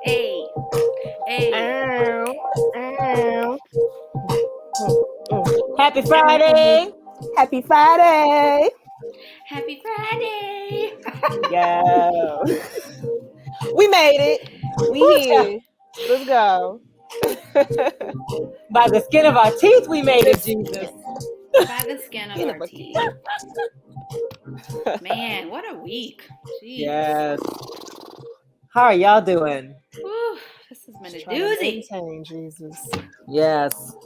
Hey, hey. Ow, ow. Happy Friday. Happy Friday. Happy Friday. Yo. We made it. We here. Let's go. By the skin of our teeth, we made it, Jesus. By the skin of Skin our of our teeth. Man, what a week. Jeez. Yes. How are y'all doing? Whew, this has been a Trying to doozy. maintain, Jesus. Yes.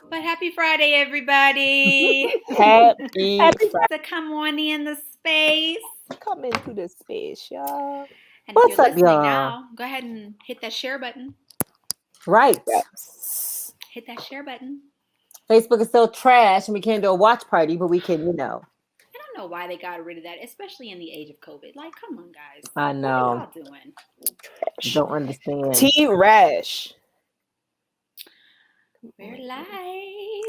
But happy Friday, everybody. Happy Happy Friday. To come on in the space. Come into the space, y'all. And What's if you're up, listening y'all? now, go ahead and hit that share button. Right. Hit that share button. Facebook is still trash and we can't do a watch party, but we can, I don't know why they got rid of that, especially in the age of COVID. Like, come on, guys. I know. What are y'all doing? Don't understand. T-Rash. We're live.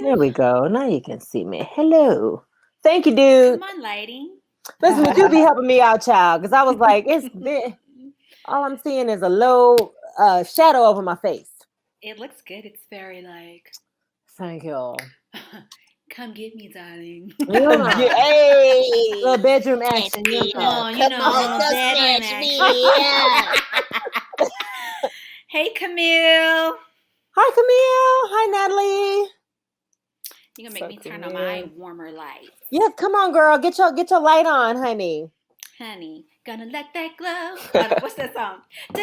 There we go. Now you can see me. Hello. Thank you, dude. Come on, lighting. Listen, you be helping me out, child, because I was like, all I'm seeing is a low shadow over my face. It looks good. It's very like, Thank you. come get me, darling. Yeah. Hey. Little bedroom action. Oh, you know, Come on, little come bedroom snatch action. me. Yeah. Hey, Camille. Hi, Camille. Hi, Natalie. You're gonna make me turn on Camille. my warmer light. Yes, come on, girl. Get your light on, honey. Honey, gonna let that glow. What's that song? You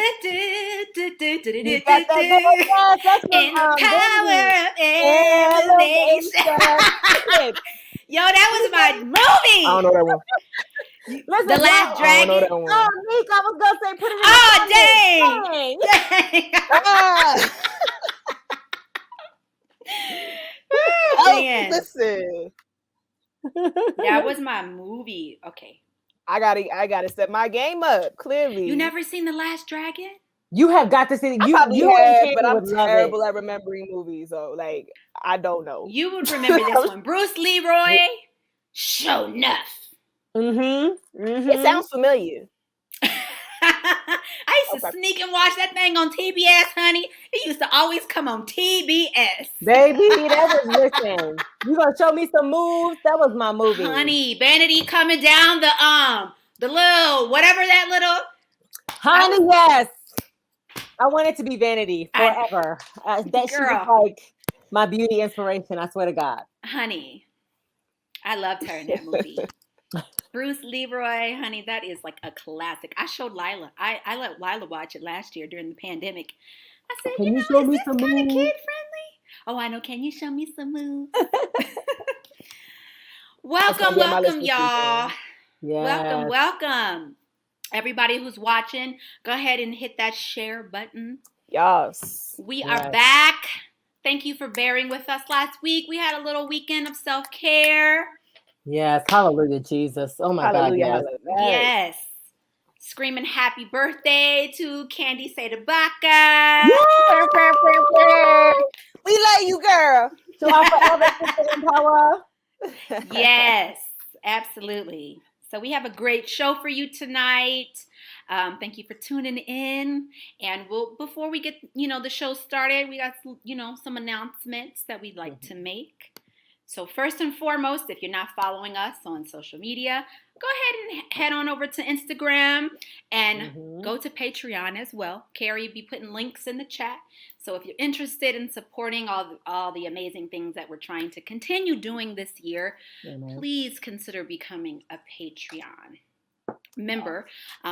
got that girl, yes, that's In the from, power Baby. of elevation. Yo, that was my movie. I don't know that one. Listen, The Last I don't know Dragon. that one. Oh, Nick, I was gonna say put it in the comments. Dang. Oh, Man, listen. that was my movie. Okay. I gotta step my game up. Clearly, You never seen The Last Dragon? You have got to see it. I You probably and have, Candy but I'm would love terrible it. at remembering movies. So, like, I don't know. You would remember this one. Bruce Leroy. Show enough. It sounds familiar. I used to sneak and watch that thing on TBS, honey. It used to always come on TBS. Baby, that was, listen, you gonna show me some moves? That was my movie. Honey, Vanity coming down the little, whatever that little. Honey, yes. I want it to be Vanity forever. That she was like my beauty inspiration, I swear to God. Honey, I loved her in that movie. Bruce Leroy, honey, that is like a classic. I showed Lila. I let Lila watch it last year during the pandemic. I said, Can you show me some kind of moves? kid friendly? Oh, I know. Can you show me some moves? Welcome, y'all. Yes. Welcome. Everybody who's watching, go ahead and hit that share button. Yes. We are back. Thank you for bearing with us last week. We had a little weekend of self-care. Yes, hallelujah, Jesus. Oh my God, yes. Yes. Screaming happy birthday to Candy Sadabaka. We love you, girl. To our forever sister in power. Yes, absolutely. So we have a great show for you tonight. Thank you for tuning in. And before we get, the show started, we got, some announcements that we'd like to make. So first and foremost, if you're not following us on social media, go ahead and head on over to Instagram and go to Patreon as well. Carrie will be putting links in the chat. So if you're interested in supporting all the amazing things that we're trying to continue doing this year, please consider becoming a Patreon member.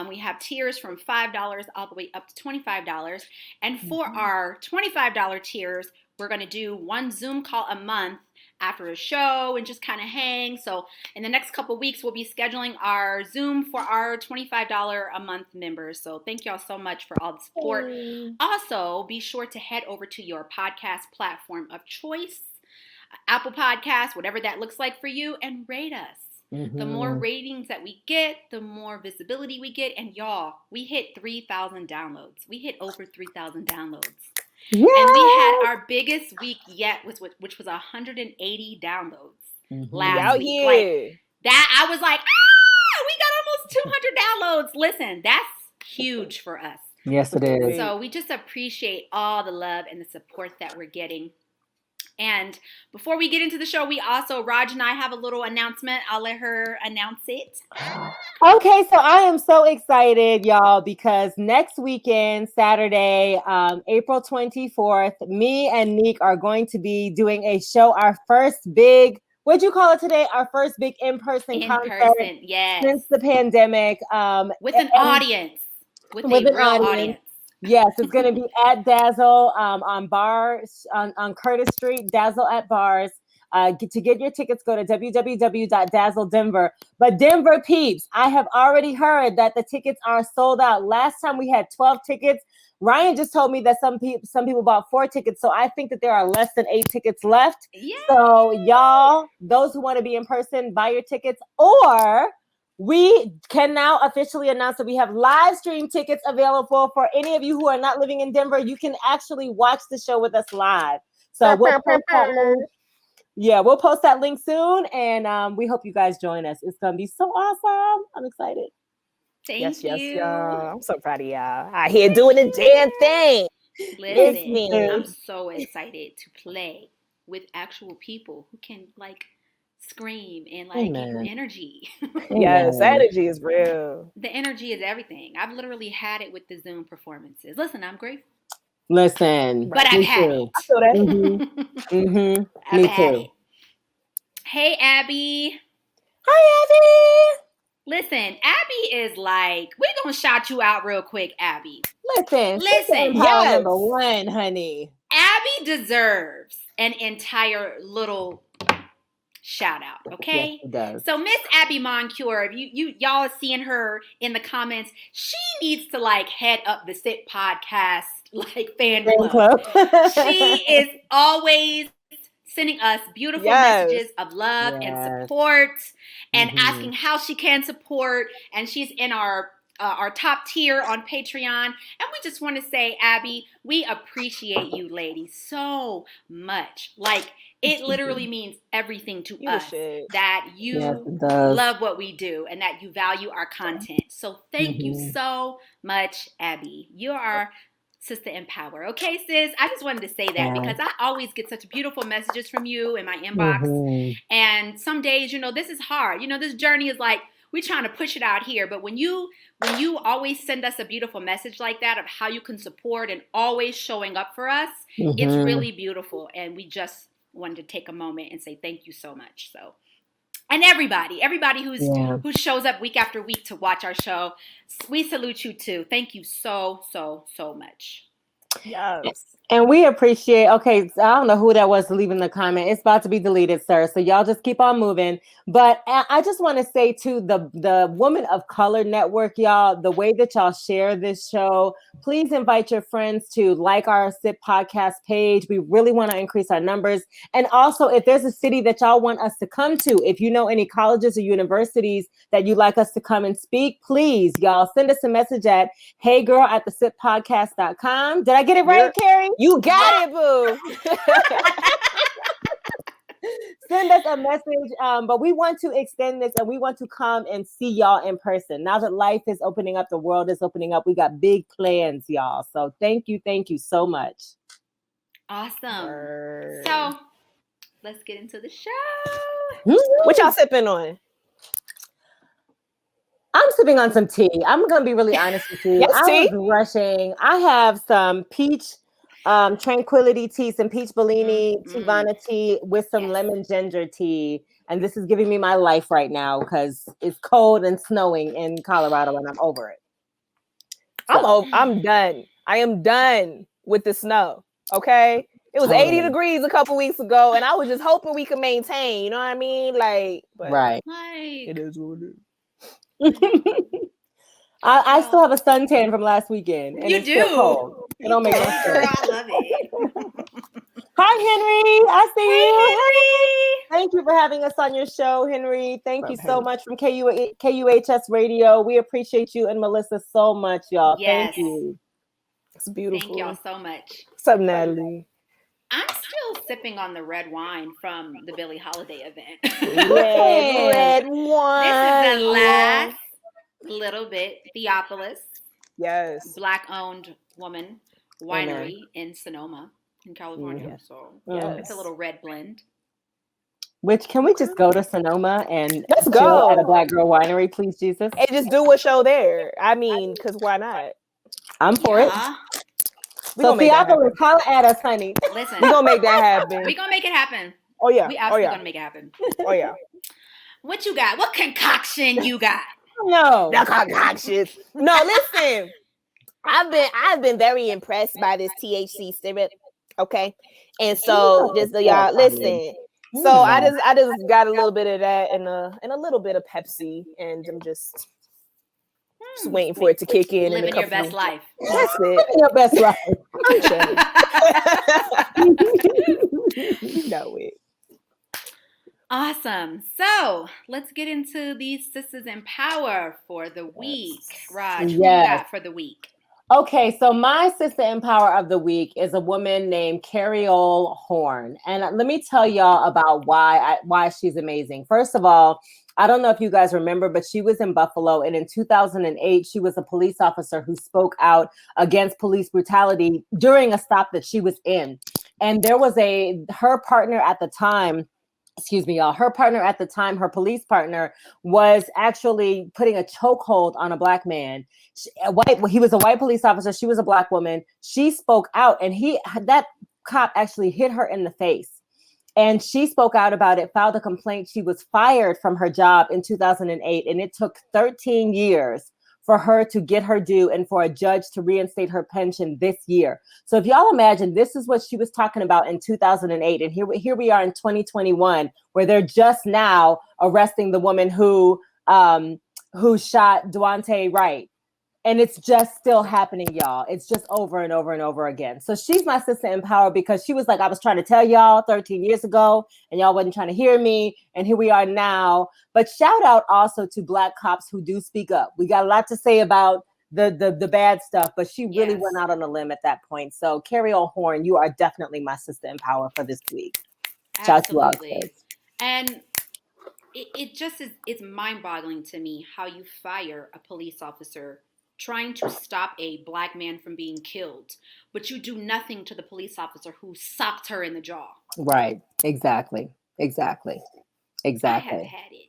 We have tiers from $5 all the way up to $25. And for our $25 tiers, we're going to do one Zoom call a month after a show and just kind of hang. So in the next couple weeks, we'll be scheduling our Zoom for our $25 a month members. So thank y'all so much for all the support. Also, be sure to head over to your podcast platform of choice, Apple Podcasts, whatever that looks like for you, and rate us. The more ratings that we get, the more visibility we get. And y'all, we hit 3,000 downloads. We hit over 3,000 downloads. Yeah. And we had our biggest week yet, which was 180 downloads last week. Like that, I was like, we got almost 200 downloads. Listen, that's huge for us. Yes, it is. So we just appreciate all the love and the support that we're getting. And before we get into the show, Raj and I have a little announcement. I'll let her announce it. Okay, so I am so excited, y'all, because next weekend, Saturday, April 24th, me and Neek are going to be doing a show, our first big, what'd you call it today? Our first big in-person concert yes. since the pandemic. With an audience. With a real audience. Yes, it's going to be at Dazzle on Bars on Curtis Street, Dazzle at Bars. To get your tickets, go to www.dazzledenver. But Denver peeps, I have already heard that the tickets are sold out. Last time we had 12 tickets. Ryan just told me that some people bought 4 tickets. So I think that there are less than 8 tickets left. Yeah. So y'all, those who want to be in person, buy your tickets, or we can now officially announce that we have live stream tickets available for any of you who are not living in Denver. You can actually watch the show with us live. So we'll post that link. Yeah, we'll post that link soon, and we hope you guys join us. It's gonna be so awesome. I'm excited. Thank you. Yes, y'all. I'm so proud of y'all. Out here doing the damn thing. Listen, I'm so excited to play with actual people who can scream and give you energy. Yes, energy is real. The energy is everything. I've literally had it with the Zoom performances. Listen, I'm grateful. Listen, but I've had it. I feel that. Mm-hmm. Me too. Hey, Abby. Hi, Abby. Listen, Abby is we're gonna shout you out real quick, Abby. Listen. Yes. Number 1, honey. Abby deserves an entire little shout out, okay? Yes, it does. So Miss Abby Moncure, y'all are seeing her in the comments. She needs to head up the SIT podcast fan club. She is always sending us beautiful messages of love and support and asking how she can support. And she's in our top tier on Patreon. And we just want to say, Abby, we appreciate you, lady, so much. It literally means everything to us that you love what we do and that you value our content. So thank you so much, Abby. You are Sister Empower. Okay, sis? I just wanted to say that because I always get such beautiful messages from you in my inbox. And some days, this is hard. This journey is we're trying to push it out here. But when you always send us a beautiful message like that of how you can support and always showing up for us, it's really beautiful. And we just wanted to take a moment and say thank you so much. So, and everybody who shows up week after week to watch our show, we salute you too. Thank you so much. Yes. And we appreciate, I don't know who that was leaving the comment. It's about to be deleted, sir. So y'all just keep on moving. But I just want to say to the Woman of Color Network, y'all, the way that y'all share this show, please invite your friends to like our SIP podcast page. We really want to increase our numbers. And also, if there's a city that y'all want us to come to, if you know any colleges or universities that you'd like us to come and speak, please, y'all, send us a message at heygirl@thesippodcast.com. Did I get it right, Carrie? You got it, boo. Send us a message, but we want to extend this and we want to come and see y'all in person. Now that life is opening up, the world is opening up, we got big plans, y'all. So thank you so much. Awesome. So let's get into the show. What y'all sipping on? I'm sipping on some tea. I'm going to be really honest with you. I was rushing. I have some peach tranquility tea, some peach Bellini, Tivana tea with some lemon ginger tea. And this is giving me my life right now because it's cold and snowing in Colorado and I'm over it. So. I'm done. I am done with the snow. Okay. It was 80 degrees a couple weeks ago and I was just hoping we could maintain, you know what I mean? Right. It is what it is. I still have a suntan from last weekend. And you it's do. Still cold. It don't make no sense. Girl, I love it. Hi, Henry. I see you. Henry. Thank you for having us on your show, Henry. Thank you so much from KUHS Radio. We appreciate you and Melissa so much, y'all. Yes. Thank you. It's beautiful. Thank y'all so much. What's up, Natalie? I'm still sipping on the red wine from the Billie Holiday event. Red wine. This is the last little bit Theopolis. Yes. Black-owned woman winery in Sonoma, in California. Yes. So Yes. it's a little red blend. Which, can we just go to Sonoma and Let's chill go at a Black girl winery, please, Jesus? and just do a show there. I mean, because why not? I'm for it. We gonna make that happen. Theophilus, holla at us, honey. Listen, we gonna make that happen. We gonna make it happen. Oh yeah. We absolutely gonna make it happen. Oh yeah. What you got? What concoction you got? No. The concoctions. No, listen. I've been very impressed by this THC syrup. Okay. And so just y'all listen. So I just got a little bit of that and a little bit of Pepsi, and I'm just waiting for it to kick in. Living your best life. That's it. Living your best life. You know it. Awesome. So let's get into these Sisters in Power for the week. Raj, who you got for the week? Okay, so my Sister in Power of the week is a woman named Camille Horn. And let me tell y'all about why she's amazing. First of all, I don't know if you guys remember, but she was in Buffalo. And in 2008, she was a police officer who spoke out against police brutality during a stop that she was in. And there was her partner at the time, her police partner was actually putting a chokehold on a Black man. He was a white police officer. She was a Black woman. She spoke out, and that cop actually hit her in the face. And she spoke out about it, filed a complaint. She was fired from her job in 2008, and it took 13 years for her to get her due and for a judge to reinstate her pension this year. So if y'all imagine, this is what she was talking about in 2008. And here we are in 2021, where they're just now arresting the woman who shot Duante Wright. And it's just still happening, y'all. It's just over and over and over again. So she's my Sister in Power because she was like, I was trying to tell y'all 13 years ago and y'all wasn't trying to hear me. And here we are now. But shout out also to Black cops who do speak up. We got a lot to say about the bad stuff, but she really went out on a limb at that point. So Camille Horn, you are definitely my Sister in Power for this week. Absolutely. And it just it's mind-boggling to me how you fire a police officer trying to stop a Black man from being killed, but you do nothing to the police officer who socked her in the jaw. Right. Exactly. I have had it.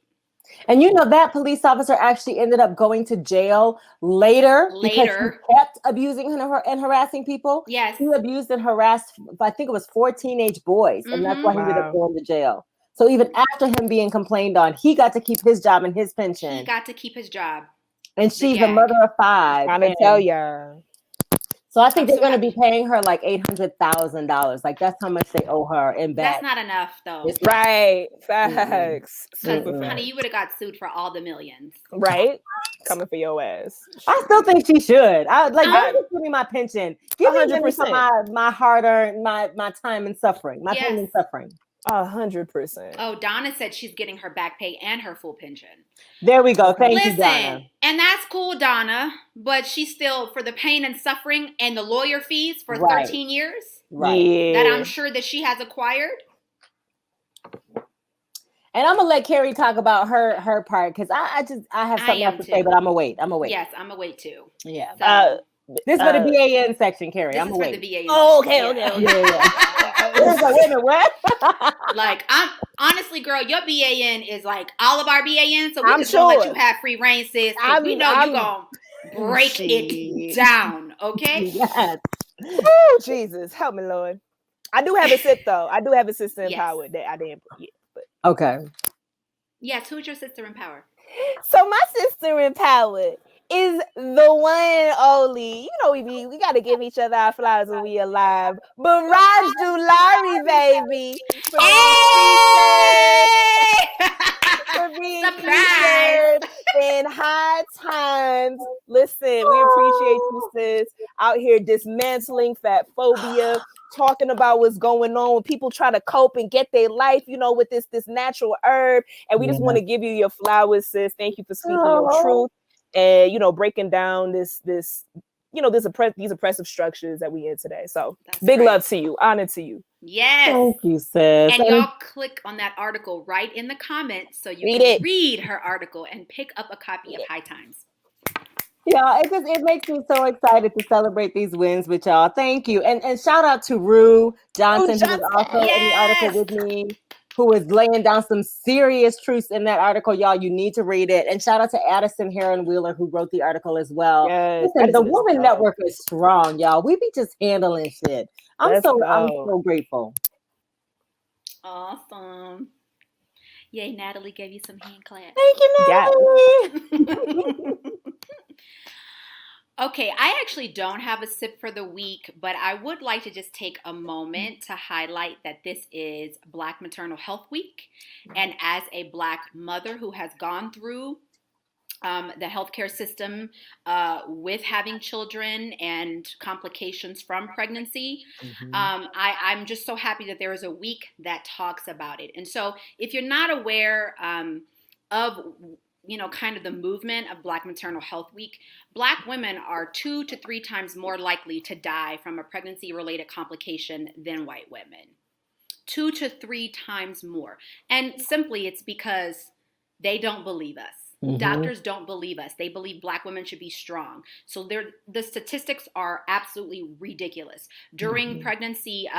And you know, that police officer actually ended up going to jail later. Because he kept abusing and harassing people. Yes. He abused and harassed, I think it was 4 teenage boys. And that's why he ended up going to jail. So even after him being complained on, he got to keep his job and his pension. He got to keep his job. And she's a mother of 5. I'm gonna tell ya. So I think they're going to be paying her like $800,000. Like that's how much they owe her in back. That's not enough, though. Right? Facts. Honey, you would have got sued for all the millions. Right? Coming for your ass. I still think she should. Give me my pension. Give me my hard-earned, my time and suffering, my pain and suffering. 100%. Oh, Donna said she's getting her back pay and her full pension. There we go. Thank you, Donna. And that's cool, Donna. But she's still, for the pain and suffering and the lawyer fees for 13 years, that I'm sure that she has acquired. And I'm gonna let Carrie talk about her part because I have something else to say, but I'm gonna wait. Yes, I'm gonna wait too. Yeah. So, this is for the BAN section, Carrie. I'm gonna wait. The BAN oh, okay. Wait a minute, what? Like, I'm honestly, girl, your BAN is like all of our BAN, so we I'm just gonna let sure. you have free reign, sis. We know you're gonna break it down, okay? Yes. Oh, Jesus, help me, Lord. I do have a sip though. I do have a sister in power that I didn't put yet. But okay. Yes, who's your sister in power? So my sister in power is the one only. You know, we got to give each other our flowers when we alive. But Raj Dulari, baby. For being featured in High Times. Listen, we appreciate you, sis. Out here dismantling fat phobia, talking about what's going on when people try to cope and get their life, you know, with this natural herb. And we just want to give you your flowers, sis. Thank you for speaking your truth. And, you know, breaking down these oppressive structures that we in today. So big love to you. Honor to you. Yes. Thank you, sis. And y'all click on that article right in the comments so you can read her article and pick up a copy of High Times. Yeah, it makes me so excited to celebrate these wins with y'all. Thank you. And shout out to Rue Johnson, who was also in the article with me, who is laying down some serious truths in that article. Y'all, you need to read it. And shout out to Addison Heron Wheeler, who wrote the article as well. Yes, listen, the Woman Network is strong, y'all. We be just handling shit. I'm so grateful. Awesome. Yay, Natalie gave you some hand claps. Thank you, Natalie. Okay, I actually don't have a sip for the week, but I would like to just take a moment to highlight that this is Black Maternal Health Week. And as a Black mother who has gone through the healthcare system with having children and complications from pregnancy, I'm just so happy that there is a week that talks about it. And so if you're not aware of kind of the movement of Black Maternal Health Week, Black women are 2 to 3 times more likely to die from a pregnancy-related complication than white women. 2 to 3 times more. And simply it's because they don't believe us. Doctors don't believe us. They believe Black women should be strong. So the statistics are absolutely ridiculous. During pregnancy,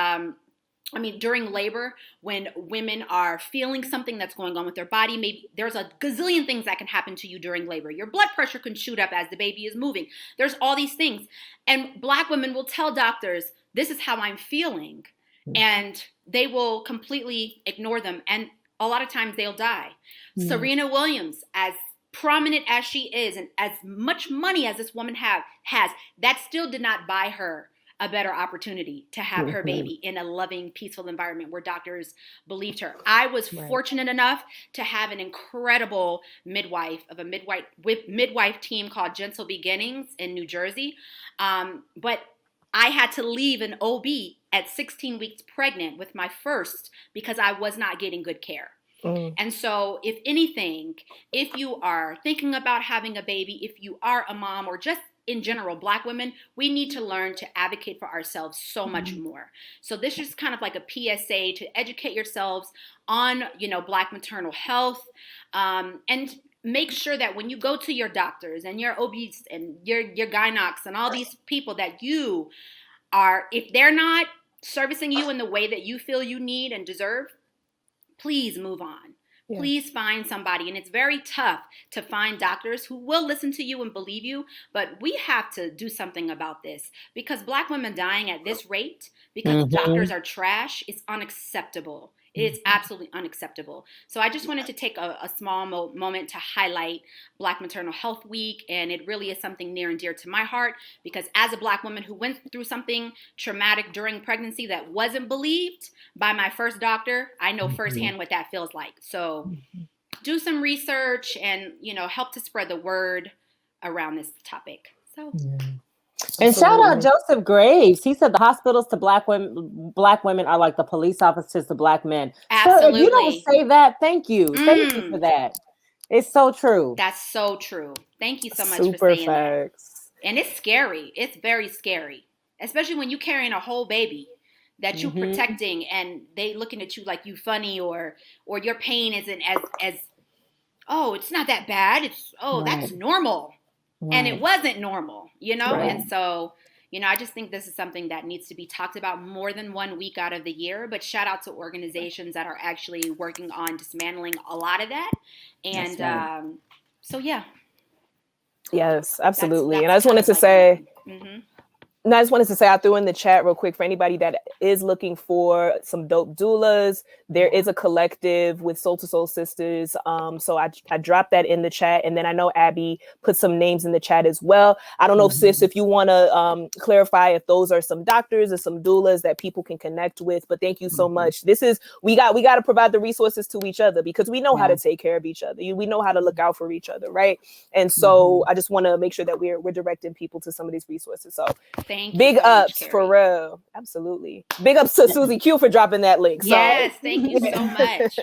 during labor, when women are feeling something that's going on with their body, maybe there's a gazillion things that can happen to you during labor. Your blood pressure can shoot up as the baby is moving. There's all these things. And Black women will tell doctors, this is how I'm feeling. And they will completely ignore them. And a lot of times they'll die. Serena Williams, as prominent as she is and as much money as this woman has, that still did not buy her a better opportunity to have her baby in a loving, peaceful environment where doctors believed her. I was fortunate enough to have an incredible midwife team called Gentle Beginnings in New Jersey. But I had to leave an OB at 16 weeks pregnant with my first because I was not getting good care. And so if anything, if you are thinking about having a baby, if you are a mom or just in general, Black women, we need to learn to advocate for ourselves so much more. So this is kind of like a PSA to educate yourselves on, Black maternal health, and make sure that when you go to your doctors and your OBs and your gynocs and all these people that you are, if they're not servicing you in the way that you feel you need and deserve, please move on. Yeah. Please find somebody. And it's very tough to find doctors who will listen to you and believe you. But we have to do something about this because Black women dying at this rate because doctors are trash is unacceptable. It is absolutely unacceptable. So I just wanted to take a small moment to highlight Black Maternal Health Week. And it really is something near and dear to my heart because as a Black woman who went through something traumatic during pregnancy that wasn't believed by my first doctor, I know firsthand what that feels like. So do some research and, help to spread the word around this topic. So. And shout out Joseph Graves. He said the hospitals to Black women are like the police officers to Black men. Absolutely. So if you don't say that, thank you. Thank you for that. It's so true. That's so true. Thank you so much for saying that. And it's scary. It's very scary, especially when you're carrying a whole baby that you're protecting and they looking at you like you funny or your pain isn't as it's not that bad. It's that's normal. Right. And it wasn't normal, Right. And so, I just think this is something that needs to be talked about more than 1 week out of the year. But shout out to organizations that are actually working on dismantling a lot of that. And so, yeah. Yes, absolutely. And I just wanted to say... And I just wanted to say, I threw in the chat real quick for anybody that is looking for some dope doulas. There is a collective with Soul to Soul Sisters. So I dropped that in the chat. And then I know Abby put some names in the chat as well. I don't know, sis, if you want to clarify if those are some doctors or some doulas that people can connect with. But thank you so much. We got to provide the resources to each other because we know how to take care of each other. We know how to look out for each other, right? And so I just want to make sure that we're directing people to some of these resources. So big ups for real. Absolutely. Big ups to Suzi Q for dropping that link. So. Yes, thank you so much.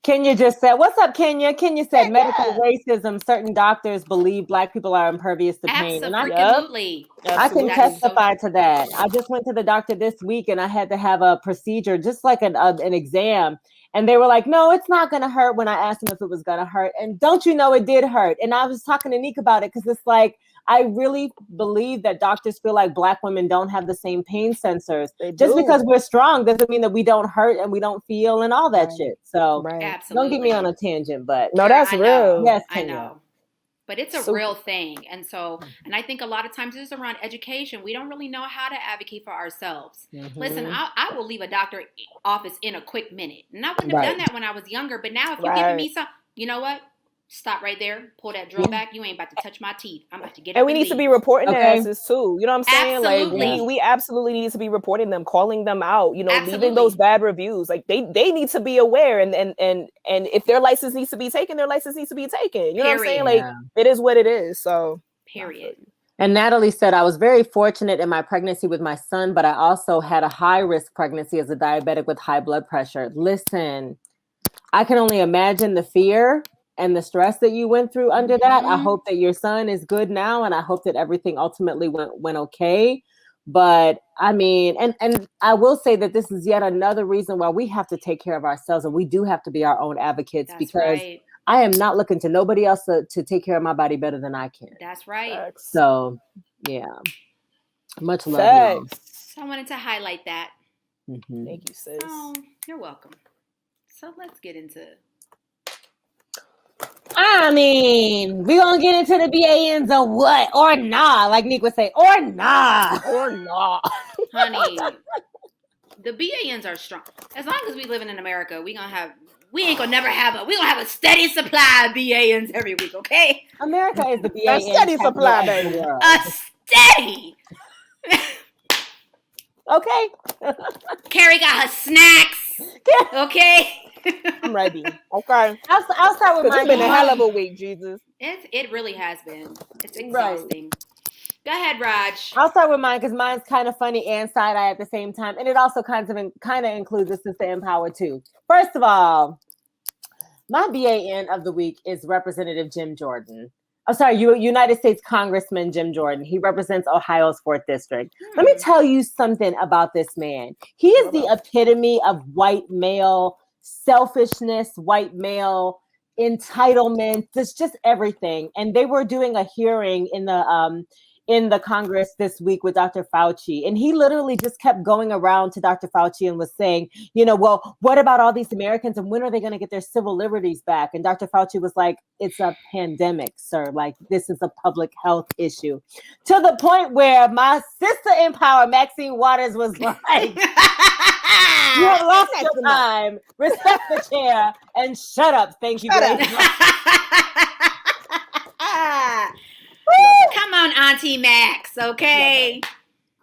Kenya just said, what's up, Kenya? Kenya said medical racism. Certain doctors believe Black people are impervious to pain. Absolutely. I can testify to that. I just went to the doctor this week and I had to have a procedure, just like an exam. And they were like, no, it's not going to hurt when I asked them if it was going to hurt. And don't you know, it did hurt. And I was talking to Nick about it because it's like, I really believe that doctors feel like Black women don't have the same pain sensors. Just because we're strong doesn't mean that we don't hurt and we don't feel and all that shit. So don't get me on a tangent, but no, that's real. Yes, I know. But it's a real thing. And so, and I think a lot of times it's around education. We don't really know how to advocate for ourselves. Listen, I will leave a doctor office in a quick minute. And I wouldn't have done that when I was younger. But now if you're giving me some, you know what? Stop right there. Pull that drill back. You ain't about to touch my teeth. I'm about to get up. And we need to be reporting their asses too. You know what I'm saying? Absolutely. Like we absolutely need to be reporting them, calling them out. You know, leaving those bad reviews. Like they need to be aware. And if their license needs to be taken, their license needs to be taken. You know what I'm saying? Like it is what it is. So. Period. And Natalie said, I was very fortunate in my pregnancy with my son, but I also had a high risk pregnancy as a diabetic with high blood pressure. Listen, I can only imagine the fear and the stress that you went through under that. I hope that your son is good now, and I hope that everything ultimately went okay. But I mean, and I will say that this is yet another reason why we have to take care of ourselves, and we do have to be our own advocates. That's because I am not looking to nobody else to take care of my body better than I can. That's right. So yeah, much love. So I wanted to highlight that. Thank you, sis. Oh, you're welcome. So let's get into. I mean, we gonna get into the BANs or what? Or nah, like Nick would say, or nah. Or nah. Honey, the BANs are strong. As long as we living in America, we gonna never have a steady supply of BANs every week, okay? America is the BAN. A steady supply, baby. A steady. Okay. Carrie got her snacks. Okay. I'm ready. Okay. I'll start with mine. It's been a hell of a week, Jesus. It really has been. It's exhausting. Go ahead, Raj. I'll start with mine because mine's kind of funny and side-eye at the same time. And it also kind of includes the Sister Empower too. First of all, my BAN of the week is Representative Jim Jordan. I'm sorry, United States Congressman Jim Jordan. He represents Ohio's 4th District. Let me tell you something about this man. He is the epitome of white male selfishness, white male entitlement. It's just everything. And they were doing a hearing in the Congress this week with Dr. Fauci. And he literally just kept going around to Dr. Fauci and was saying, well, what about all these Americans and when are they going to get their civil liberties back? And Dr. Fauci was like, it's a pandemic, sir. Like, this is a public health issue. To the point where my sister in power, Maxine Waters, was like, you have lost your time, respect the chair, and shut up. Thank you very much. Come on, Auntie Max, okay?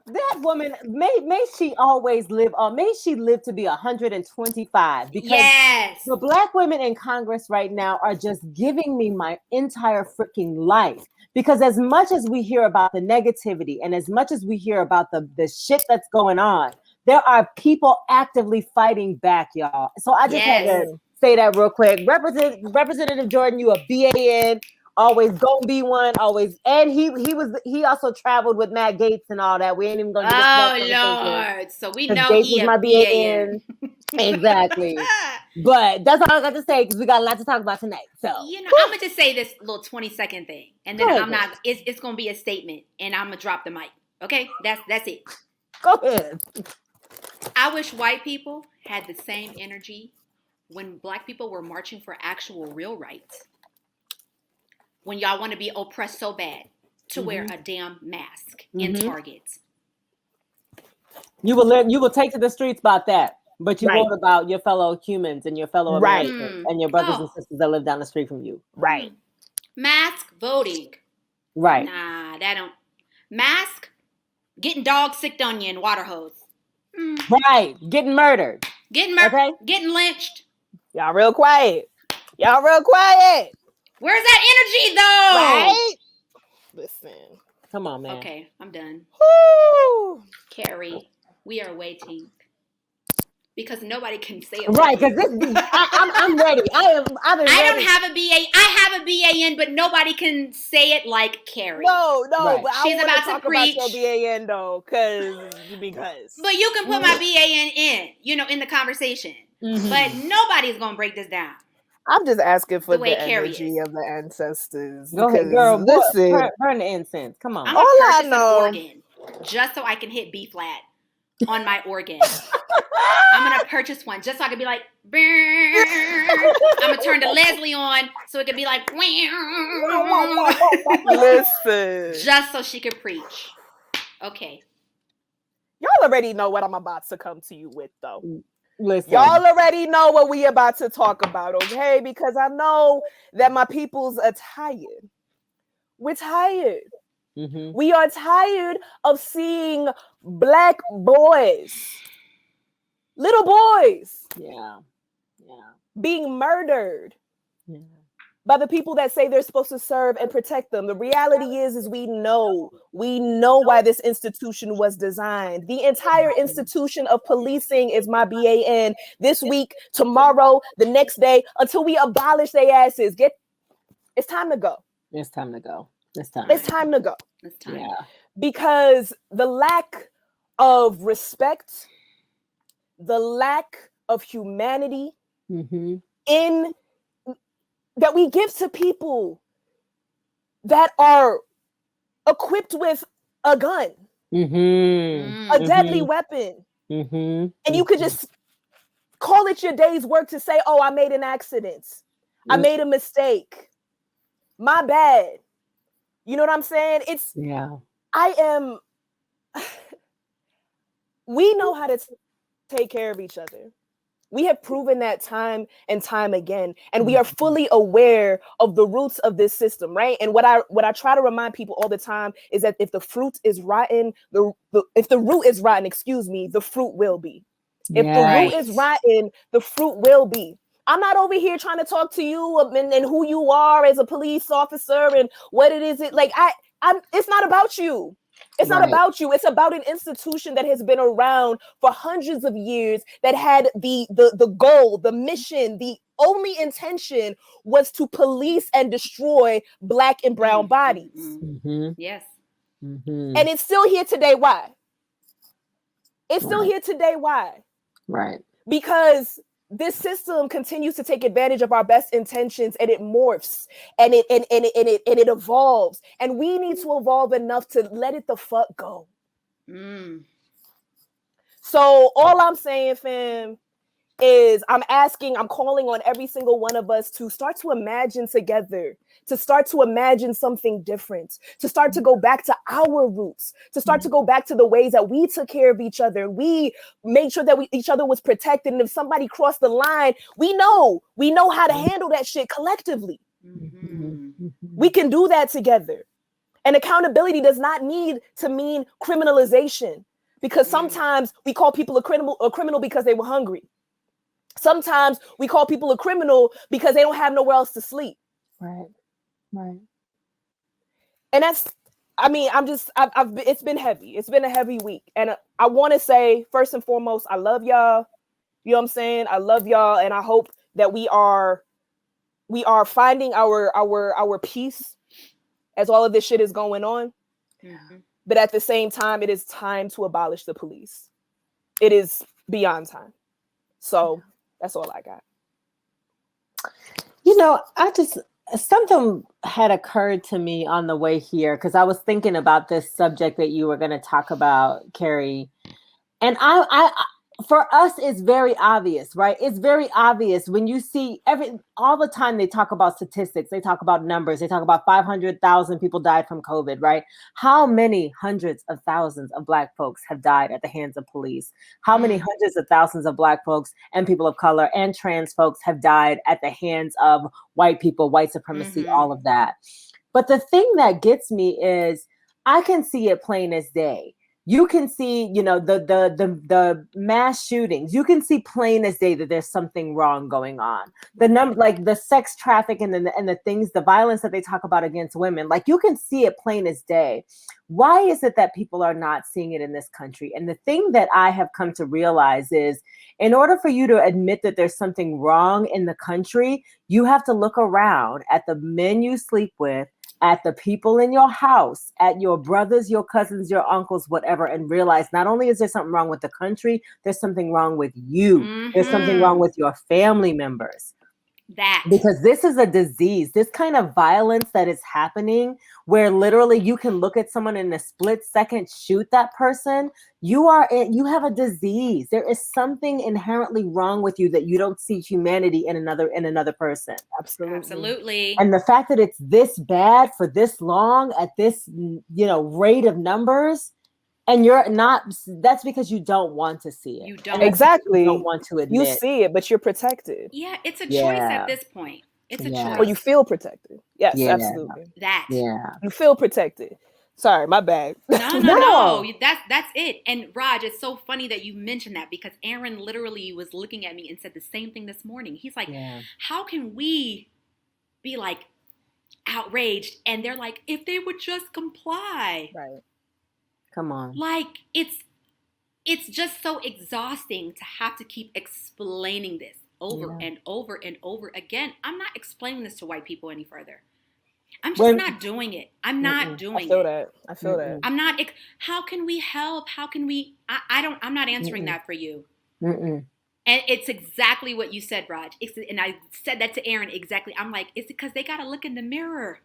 That woman, may she always live on. May she live to be 125. Because the Black women in Congress right now are just giving me my entire freaking life. Because as much as we hear about the negativity and as much as we hear about the shit that's going on, there are people actively fighting back, y'all. So I just had to say that real quick. Representative Jordan, you a BAN. Always gonna be one, always. And he also traveled with Matt Gaetz and all that. We ain't even gonna get Lord. So we know Gaetz he was my BAN. Exactly. But that's all I got to say because we got a lot to talk about tonight. So I'm gonna just say this little 20-second thing. And then it's gonna be a statement and I'm gonna drop the mic. Okay? That's it. Go ahead. I wish white people had the same energy when Black people were marching for actual real rights. When y'all want to be oppressed so bad to wear a damn mask in Target. You will take to the streets about that, but you won't about your fellow humans and your fellow Americans and your brothers and sisters that live down the street from you. Right. Mask voting. Right. Nah, that don't. Mask getting dog sicked on you in water hose. Right. Getting murdered. Getting murdered. Getting lynched. Y'all real quiet. Where's that energy, though? Right? Listen. Come on, man. Okay, I'm done. Woo! Carrie, we are waiting. Because nobody can say it. Right, because I'm ready. I don't have a BA. I have a BAN, but nobody can say it like Carrie. No, right. But she's about to talk preach. About your BAN though, because. But you can put my BAN in the conversation. but nobody's gonna break this down. I'm just asking for the energy of the ancestors. Go ahead, girl. Listen, burn the incense. Come on. I'm gonna purchase an organ just so I can hit B flat on my organ. I'm gonna purchase one just so I can be like, I'm gonna turn the Leslie on so it can be like, listen, just so she could preach. Okay. Y'all already know what I'm about to come to you with, though. Listen. Y'all already know what we about to talk about, okay? Because I know that my peoples are tired. We're tired. We are tired of seeing Black boys, little boys, being murdered by the people that say they're supposed to serve and protect them. The reality is we know why this institution was designed. The entire institution of policing is my BAN this week, tomorrow, the next day, until we abolish their asses. It's time to go. It's time to go. It's time to go. It's time. Yeah. Because the lack of respect, the lack of humanity in that we give to people that are equipped with a gun, a deadly weapon, and you could just call it your day's work to say, oh, I made an accident. I made a mistake. My bad. You know what I'm saying? We know how to take care of each other. We have proven that time and time again, and we are fully aware of the roots of this system, right? And what I try to remind people all the time is that if the fruit is rotten, if the root is rotten, the fruit will be. If the root is rotten, the fruit will be. I'm not over here trying to talk to you and who you are as a police officer and what it is. It's not about you. It's not about you. It's about an institution that has been around for hundreds of years, that had the goal, the mission, the only intention was to police and destroy Black and brown bodies. Yes. And it's still here today. Why? It's still here today. Why? Right. Because this system continues to take advantage of our best intentions, and it morphs and it evolves, and we need to evolve enough to let it the fuck go. So all I'm saying, fam, is I'm calling on every single one of us to start to imagine together, to start to imagine something different, to start to go back to our roots, to start to go back to the ways that we took care of each other. We made sure that each other was protected. And if somebody crossed the line, we know how to handle that shit collectively. We can do that together. And accountability does not need to mean criminalization, because sometimes we call people a criminal because they were hungry. Sometimes we call people a criminal because they don't have nowhere else to sleep. Right. And it's been heavy. It's been a heavy week. And I want to say, first and foremost, I love y'all. You know what I'm saying? I love y'all. And I hope that we are finding our peace as all of this shit is going on. But at the same time, it is time to abolish the police. It is beyond time. So that's all I got. Something had occurred to me on the way here, because I was thinking about this subject that you were going to talk about, Carrie. And I for us, it's very obvious, right? It's very obvious when you see all the time they talk about statistics, they talk about numbers, they talk about 500,000 people died from COVID, right? How many hundreds of thousands of Black folks have died at the hands of police? How many hundreds of thousands of Black folks and people of color and trans folks have died at the hands of white people, white supremacy, all of that? But the thing that gets me is I can see it plain as day. You can see, the mass shootings. You can see plain as day that there's something wrong going on. The number, like the sex trafficking and the things, the violence that they talk about against women, like you can see it plain as day. Why is it that people are not seeing it in this country? And the thing that I have come to realize is, in order for you to admit that there's something wrong in the country, you have to look around at the men you sleep with, at the people in your house, at your brothers, your cousins, your uncles, whatever, and realize not only is there something wrong with the country, there's something wrong with you. Mm-hmm. There's something wrong with your family members. Because this is a disease, this kind of violence that is happening where literally you can look at someone in a split second, shoot that person. You have a disease. There is something inherently wrong with you that you don't see humanity in another person. Absolutely. And the fact that it's this bad for this long at this, rate of numbers, and you're not, that's because you don't want to see it. You don't. Exactly. You don't want to admit. You see it, but you're protected. Yeah, it's a choice at this point. It's a choice. Or you feel protected. Yes, absolutely. You feel protected. Sorry, my bad. No. That's it. And Raj, it's so funny that you mentioned that because Aaron literally was looking at me and said the same thing this morning. He's like, how can we be like outraged? And they're like, if they would just comply. Right. Come on. Like, it's just so exhausting to have to keep explaining this over and over and over again. I'm not explaining this to white people any further. I'm just not doing it. I'm not doing it. I feel that. I'm not. How can we help? How can we? I'm not answering that for you. And it's exactly what you said, Raj. And I said that to Aaron exactly. I'm like, it's because they got to look in the mirror.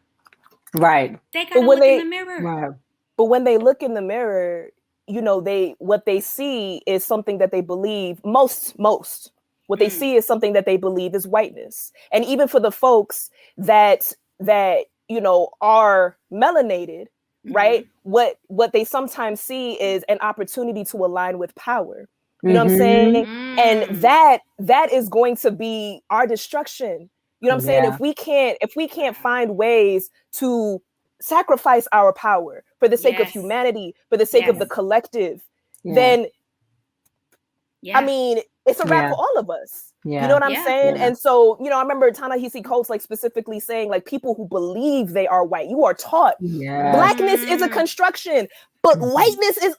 Right. They got to look in the mirror. Right. But when they look in the mirror, what they see is something that they believe what they see is something that they believe is whiteness. And even for the folks that are melanated, right? What they sometimes see is an opportunity to align with power. You know what I'm saying? And that is going to be our destruction. You know what I'm saying? If we can't find ways to sacrifice our power for the sake of humanity, for the sake of the collective, then I mean, it's a wrap for all of us. You know what I'm saying? And so, I remember Ta-Nehisi Coates specifically saying people who believe they are white, you are taught blackness is a construction, but whiteness is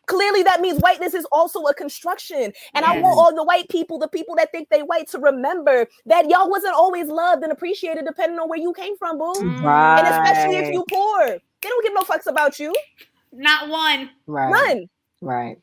clearly, that means whiteness is also a construction. And I want all the white people, the people that think they white, to remember that y'all wasn't always loved and appreciated depending on where you came from, boo. Right. And especially if you poor, they don't give no fucks about you. Not one. Right. None. Right.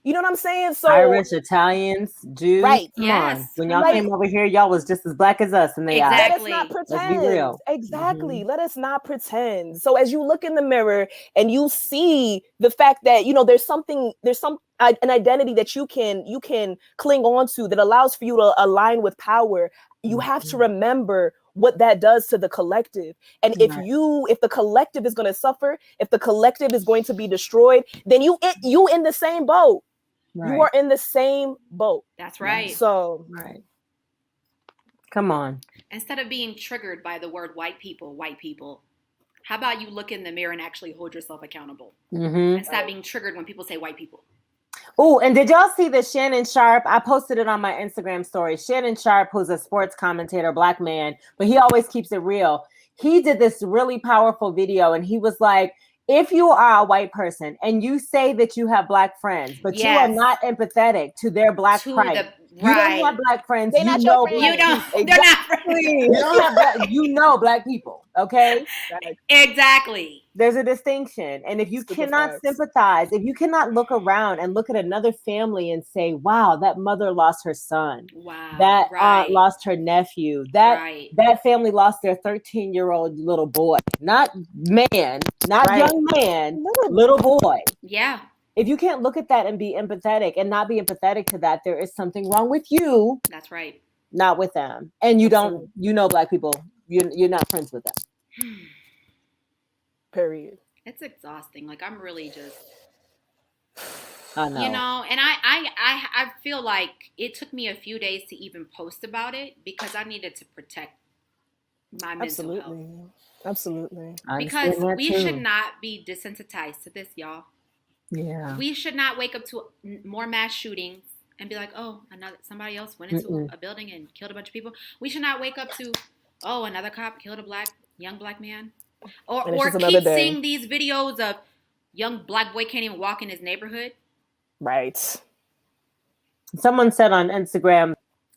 You know what I'm saying? So Irish, Italians, Jews. Right. Come on. When y'all came over here, y'all was just as black as us, and exactly. Let us not pretend. Let's be real. Exactly. Let us not pretend. So as you look in the mirror and you see the fact that there's some an identity that you can cling on to that allows for you to align with power, you have to remember what that does to the collective. And if the collective is going to suffer, if the collective is going to be destroyed, then you in the same boat. Right. You are in the same boat. That's right. So, come on. Instead of being triggered by the word white people, how about you look in the mirror and actually hold yourself accountable? And stop being triggered when people say white people. Oh, and did y'all see the Shannon Sharp? I posted it on my Instagram story. Shannon Sharp, who's a sports commentator, black man, but he always keeps it real. He did this really powerful video, and he was like, if you are a white person and you say that you have black friends, but you are not empathetic to their black pride, you don't have black friends. They're not your friends. You don't. They're not friends. You know black people. Okay. Exactly. There's a distinction, and if you cannot sympathize, if you cannot look around and look at another family and say, "Wow, that mother lost her son. Wow, that aunt lost her nephew. That family lost their 13-year-old little boy, not man, not young man, little boy." Yeah. If you can't look at that and be empathetic and not be empathetic to that, there is something wrong with you. That's right. Not with them. And you don't, black people, you're not friends with them. Period. It's exhausting. I'm really just, I know. and I feel like it took me a few days to even post about it because I needed to protect my mental health. Absolutely. Because we should not be desensitized to this, y'all. Yeah. We should not wake up to more mass shootings and be like, oh, somebody else went into a building and killed a bunch of people. We should not wake up to, oh, another cop killed a young black man. Or keep seeing these videos of young black boy can't even walk in his neighborhood. Right. Someone said on Instagram,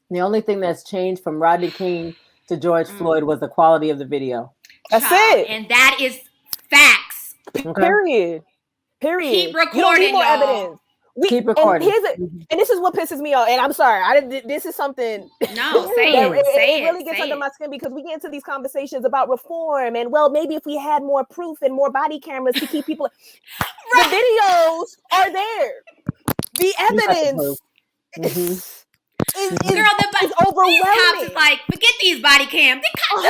the only thing that's changed from Rodney King to George Floyd was the quality of the video. That's it. And that is facts. Period. Keep recording, you don't need more y'all. evidence. Keep recording. And this is what pisses me off. And I'm sorry, this is something. No, say it. It really gets under my skin because we get into these conversations about reform and maybe if we had more proof and more body cameras to keep people. The videos are there. The evidence is overwhelming. Cops is like, forget these body cams. 100%.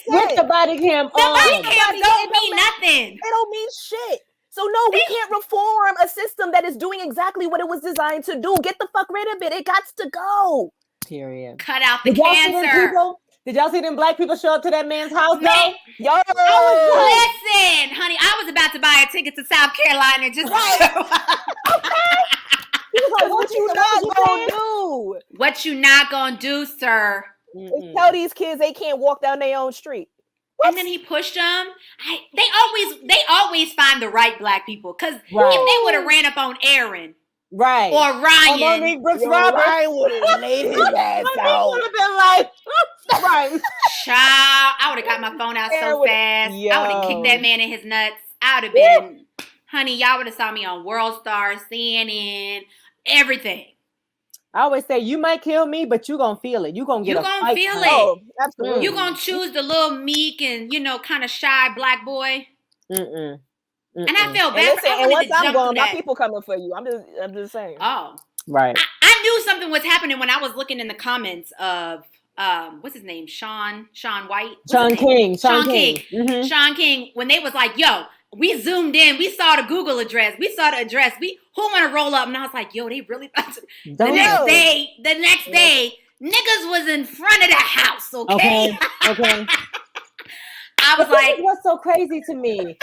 With the body cam, the body cams don't mean nothing. They don't mean shit. So no, we can't reform a system that is doing exactly what it was designed to do. Get the fuck rid of it. It got to go. Period. Cut out the cancer. Did y'all see them black people show up to that man's house? Listen, honey, I was about to buy a ticket to South Carolina just show up. He was like, what you not gonna do? What you not gonna do, sir? Tell these kids they can't walk down their own street. What? And then he pushed them. They always find the right black people. Because if they would have ran up on Aaron. Right. Or Ryan. Ryan would have laid his ass out. would have been like, right. Child, I would have got my phone out so fast. I would have kicked that man in his nuts. I would have been, honey, y'all would have saw me on World Star, CNN, everything. I always say, you might kill me, but you gonna feel it. You gonna get a fight. You gonna feel it. Oh, absolutely. You gonna choose the little meek and, kind of shy black boy. And I feel bad. And once I'm gone, my people coming for you. I'm just saying. Oh, right. I knew something was happening when I was looking in the comments of what's his name, Sean White, Sean King. Sean King. When they was like, yo, we zoomed in, we saw the Google address, we saw the address, who want to roll up? And I was like, yo, they really about to. The next day, niggas was in front of the house. Okay. I was like, what's so crazy to me, and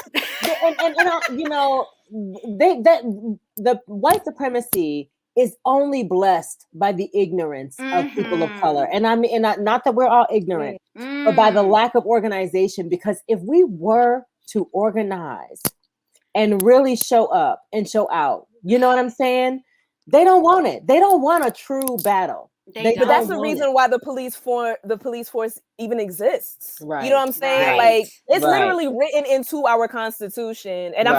the white supremacy is only blessed by the ignorance of people of color, and I mean, and not that we're all ignorant, but by the lack of organization. Because if we were to organize and really show up and show out, you know what I'm saying? They don't want it. They don't want a true battle. But that's the reason why the police force even exists. Right. You know what I'm saying? Like it's literally written into our Constitution. And I'm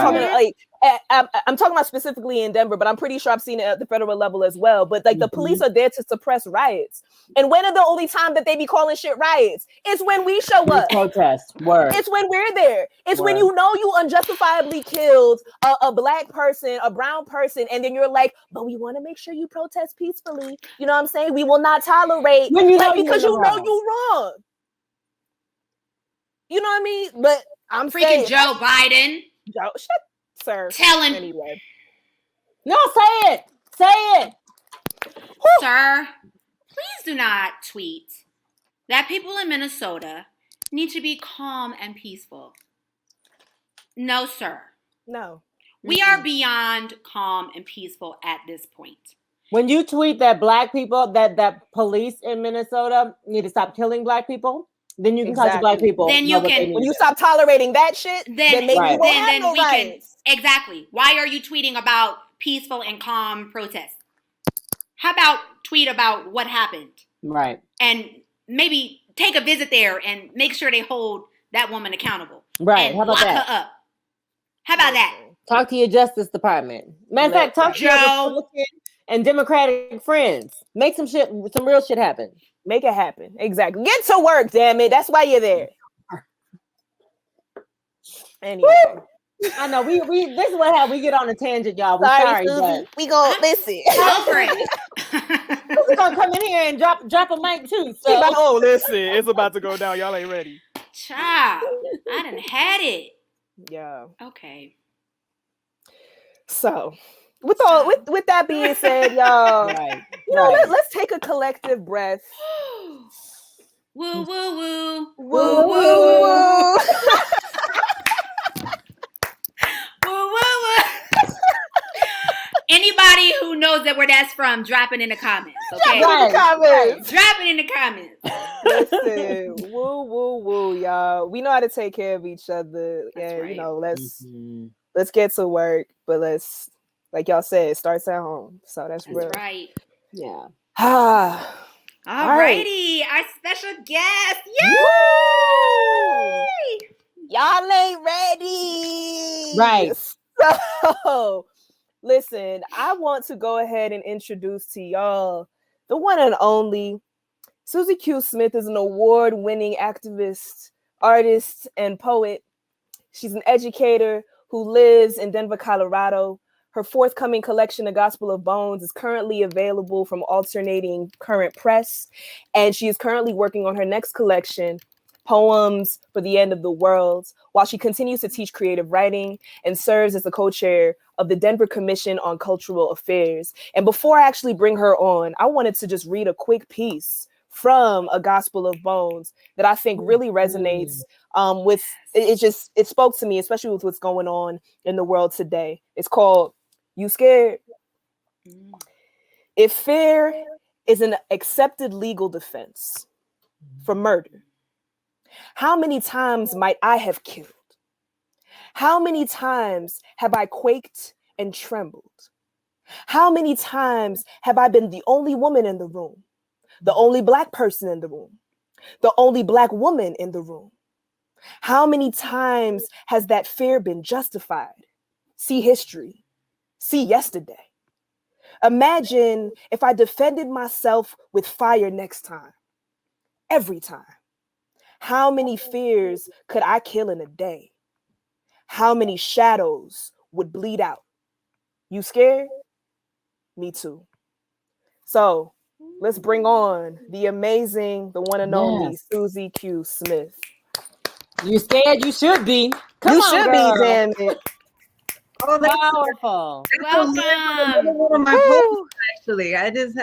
talking about specifically in Denver, but I'm pretty sure I've seen it at the federal level as well. But like the police are there to suppress riots. And when are the only time that they be calling shit riots? It's when we show up. Protest. Word. It's when we're there. It's when you unjustifiably killed a black person, a brown person, and then you're like, but we want to make sure you protest peacefully. You know what I'm saying? We will not tolerate because you know you're wrong. You know what I mean? But I'm freaking Joe Biden. Sir. Tell him. Anyway. No, say it. Say it. Sir, please do not tweet that people in Minnesota need to be calm and peaceful. No, sir. No. We are beyond calm and peaceful at this point. When you tweet that black people, that police in Minnesota need to stop killing black people, then you can talk to black people. Then you can. When you stop tolerating that shit, then maybe you won't have no rights. Exactly. Why are you tweeting about peaceful and calm protests? How about tweet about what happened? Right. And maybe take a visit there and make sure they hold that woman accountable. Right. And how about lock that? her up. How about that? Talk to your Justice Department. Matter of fact, talk to your Republican and Democratic friends. Make some real shit happen. Make it happen. Exactly. Get to work, damn it. That's why you're there. Anyway. Woo! I know we this is what we get on a tangent, y'all. We're sorry, Suzi. We gonna listen. Over it. We're gonna come in here and drop a mic too. So. Listen, it's about to go down. Y'all ain't ready. Child, I done had it. Yeah. Okay. So, with that being said, y'all, let's take a collective breath. Woo woo woo. Woo woo woo. Anybody who knows where that's from, drop it in the comments. Okay, drop it in the comments. Listen, woo woo woo, y'all. We know how to take care of each other, and let's get to work. But let's, like y'all said, it starts at home. So that's real. Right. Yeah. Alrighty, our special guest. Yay! Y'all ain't ready. Right. So, listen, I want to go ahead and introduce to y'all the one and only Suzi Q. Smith is an award-winning activist, artist, and poet. She's an educator who lives in Denver, Colorado. Her forthcoming collection, The Gospel of Bones, is currently available from Alternating Current Press, and she is currently working on her next collection, Poems for the End of the World, while she continues to teach creative writing and serves as the co-chair of the Denver Commission on Cultural Affairs. And before I actually bring her on, I wanted to just read a quick piece from A Gospel of Bones that I think really resonates with it spoke to me, especially with what's going on in the world today. It's called You Scared? If fear is an accepted legal defense for murder, how many times might I have killed? How many times have I quaked and trembled? How many times have I been the only woman in the room, the only Black person in the room, the only Black woman in the room? How many times has that fear been justified? See history. See yesterday. Imagine if I defended myself with fire next time. Every time. How many fears could I kill in a day? How many shadows would bleed out? You scared? Me too. So let's bring on the amazing, the one and only Suzi Q. Smith. You scared? You should be. Come you on, should girl. be, damn it. Oh, that's Powerful. Welcome. one of my poems, actually. I just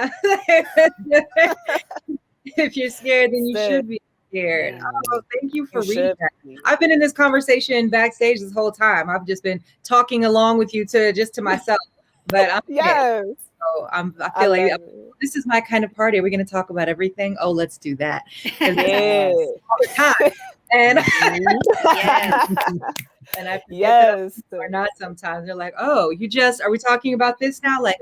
if you're scared, then you should be scared. Yeah. Oh, thank you for You reading should that. be. I've been in this conversation backstage this whole time. I've just been talking along with you to myself. But I'm Yes. so I feel like this is my kind of party. Are we going to talk about everything? Oh, let's do that. Yeah. All the time. And Yes. and I forget Yes. that or not sometimes. They're like, oh, are we talking about this now? Like,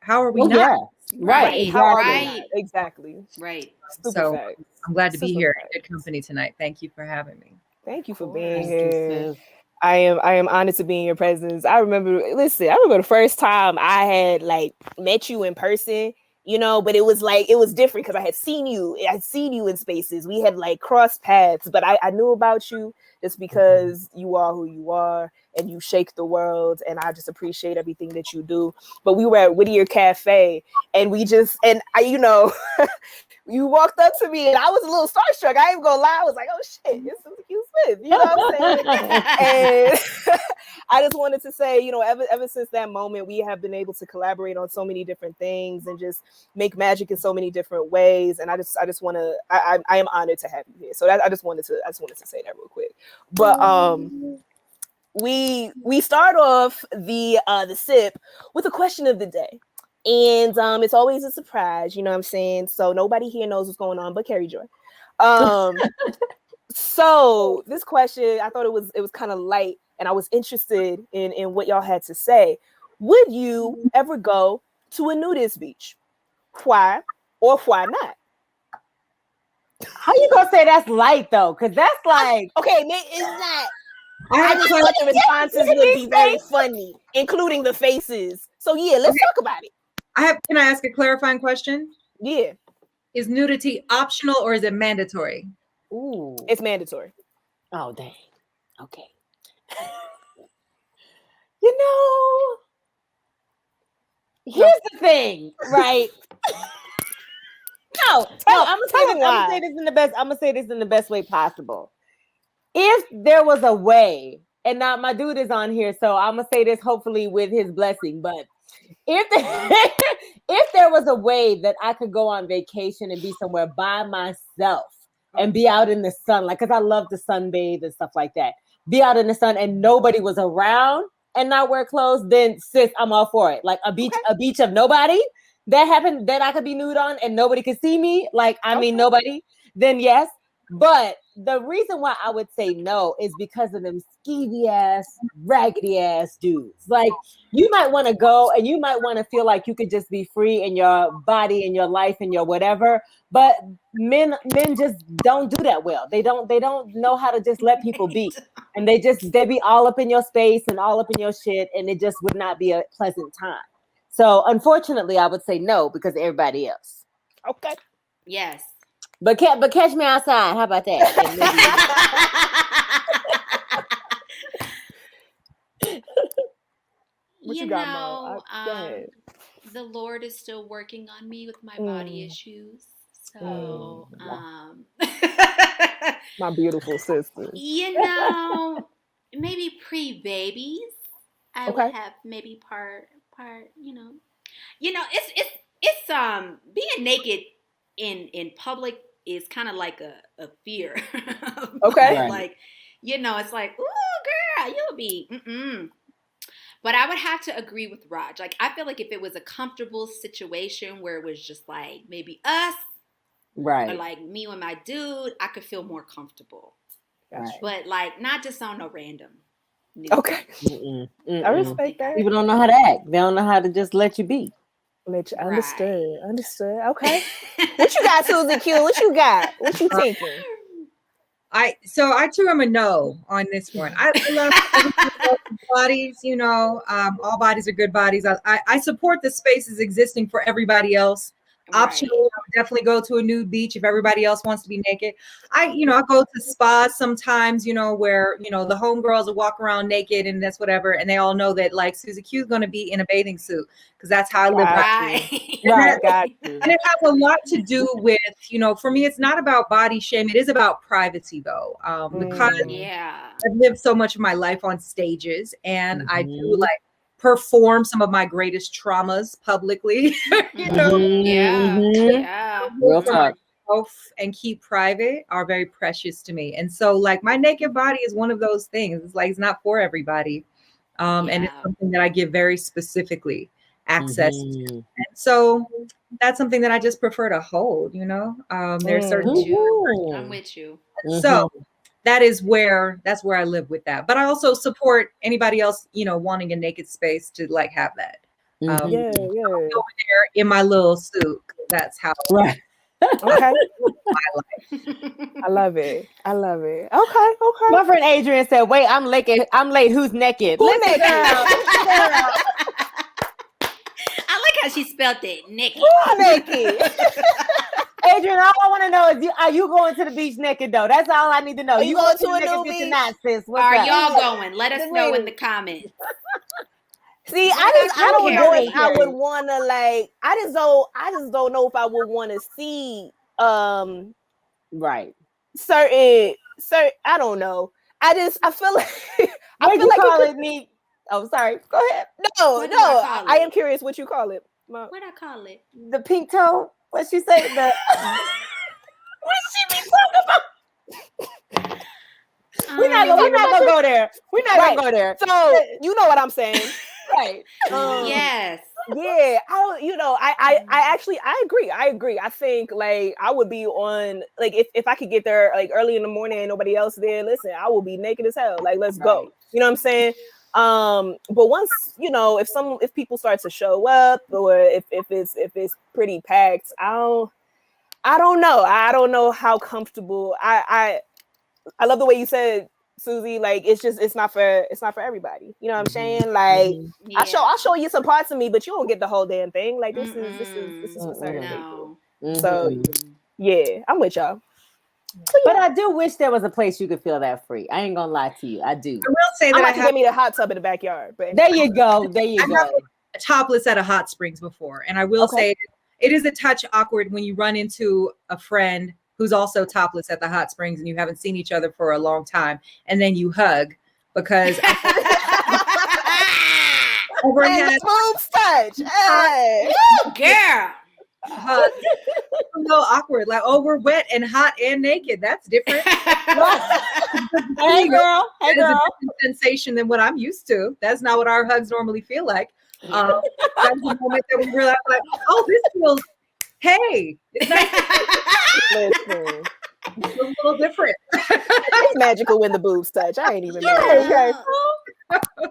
how are we Oh, not? yeah. Right. How are we Right. not? Exactly. Right. Super So facts. I'm glad to be Super here facts. in good company tonight. Thank you for having me. Thank you for Of being course. here. I am honored to be in your presence. I remember the first time I had like met you in person, but it was different because I had seen you in spaces. We had like crossed paths, but I knew about you just because you are who you are and you shake the world, and I just appreciate everything that you do. But we were at Whittier Cafe and you walked up to me and I was a little starstruck. I ain't gonna lie. I was like, oh shit, it's Suzi Q Smith. You know what I'm saying? And I just wanted to say, ever since that moment, we have been able to collaborate on so many different things and just make magic in so many different ways. And I am honored to have you here. So I just wanted to say that real quick. But we start off the sip with a question of the day. And it's always a surprise, you know what I'm saying? So nobody here knows what's going on but Carrie Joy. So this question, I thought it was kind of light, and I was interested in what y'all had to say. Would you ever go to a nudist beach? Why or why not? How you gonna say that's light though? Because that's like okay, it's not. I just thought the responses would be very funny, including the faces. So yeah, let's talk about it. Can I ask a clarifying question? Yeah. Is nudity optional or is it mandatory? Ooh. It's mandatory. Oh dang. Okay. Here's the thing, right? I'm gonna say this in the best. I'm gonna say this in the best way possible. If there was a way, and now my dude is on here, so I'm gonna say this hopefully with his blessing. But if there was a way that I could go on vacation and be somewhere by myself and be out in the sun, like, because I love to sunbathe and stuff like that, be out in the sun and nobody was around and not wear clothes, then sis, I'm all for it. Like a beach of nobody that happened that I could be nude on and nobody could see me. Like, I mean, nobody. Then yes. But the reason why I would say no is because of them skeevy ass, raggedy ass dudes. Like, you might want to go and you might want to feel like you could just be free in your body and your life and your whatever. But men just don't do that well. They don't know how to just let people be. And they be all up in your space and all up in your shit, and it just would not be a pleasant time. So unfortunately, I would say no because of everybody else. Okay. Yes. But catch me outside. How about that? What you got, Mo? Go ahead. The Lord is still working on me with my body issues. So, my beautiful sister. Maybe pre-babies, I would have maybe part. It's being naked in public is kind of like a fear. Okay. Right. Like, it's like, ooh, girl, you'll be. But I would have to agree with Raj. Like, I feel like if it was a comfortable situation where it was just like maybe us, right, or like me and my dude, I could feel more comfortable. Right. But like, not just on a random. Okay. I respect that. People don't know how to act. They don't know how to just let you be. Understood. Okay. What you got, Suzi Q? What you got? What you thinking? I too am a no on this one. I love bodies, all bodies are good bodies. I support the spaces existing for everybody else. Right. Optional, I would definitely go to a nude beach if everybody else wants to be naked. I go to spas sometimes, where, the homegirls will walk around naked and that's whatever. And they all know that like Suzi Q is going to be in a bathing suit because that's how I live. Right. Got you. And it has a lot to do with, for me, it's not about body shame. It is about privacy though. Because I've lived so much of my life on stages and I do like perform some of my greatest traumas publicly, Real talk. And keep private are very precious to me. And so like my naked body is one of those things. It's like, it's not for everybody. And it's something that I give very specifically access to. And so that's something that I just prefer to hold, there's certain I'm with you. So that's where I live with that. But I also support anybody else, wanting a naked space to like have that. Over there in my little suit. That's how. Right. Okay. My life. I love it. Okay. My friend Adrian said, "Wait, I'm late. Who's naked? Who's naked? I like how she spelled it. Naked. Who's naked? Adrian, all I want to know is, are you going to the beach naked though? That's all I need to know. Are you going to a new beach? Not, sis. Are y'all going? Let us know in the comments. See, I don't know if I would want to like. I just don't know if I would want to see right certain. I don't know. I feel like I feel like call it me. Oh, sorry. Go ahead. No. I am curious what you call it. What I call it? The pink toe. What she say? What she be talking about? We're not gonna go there. We're not gonna go there. So you know what I'm saying, right? Yes. Yeah. I agree. I think like I would be on like if I could get there like early in the morning and nobody else there. Listen, I will be naked as hell. Like let's go. You know what I'm saying? But once if people start to show up or if it's pretty packed, I don't know. I don't know how comfortable. I love the way you said, Suzi. Like it's not for everybody. You know what I'm saying? Like I'll show you some parts of me, but you won't get the whole damn thing. Like this is for certain people. So yeah, I'm with y'all. But I do wish there was a place you could feel that free. I ain't gonna lie to you. I do. I will say that I have to get me the hot tub in the backyard. But there you go. I have topless at a hot springs before, and I will say it is a touch awkward when you run into a friend who's also topless at the hot springs and you haven't seen each other for a long time, and then you hug because boobs touch. Hey, girl. A little awkward, like we're wet and hot and naked. That's different. Hey girl, a different sensation than what I'm used to. That's not what our hugs normally feel like. That's the moment that we realize, like, oh, this feels. Hey, it's nice. Listen, It's a little different. It's magical when the boobs touch. I ain't even Yeah. mad. Okay.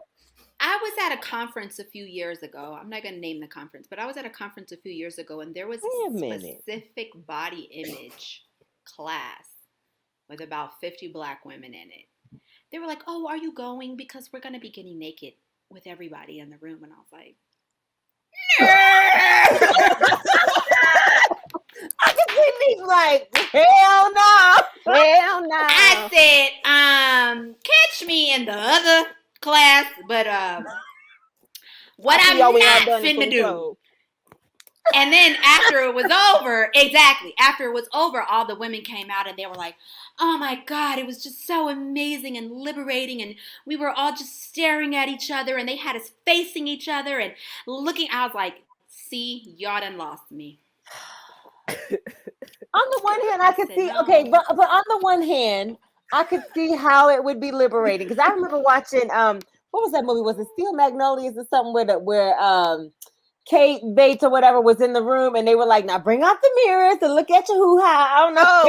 I was at a conference a few years ago. I'm not going to name the conference, but I was at a conference a few years ago, and there was a specific body image class with about 50 Black women in it. They were like, "Oh, are you going? Because we're going to be getting naked with everybody in the room." And I was like, I can see me like, hell no. Hell no. I said, catch me in the other class, but what I'm not finna do. And then after it was over, after it was over, all the women came out and they were like, "Oh my God, it was just so amazing and liberating." And we were all just staring at each other and they had us facing each other and looking. I was like, see, y'all done lost me. On the one hand, I could see, okay, but on the one hand, I could see how it would be liberating. Because I remember watching, what was that movie? Was it Steel Magnolias or something where Kate Bates or whatever was in the room and they were like, "Now bring out the mirrors and look at your hoo-ha." I don't know.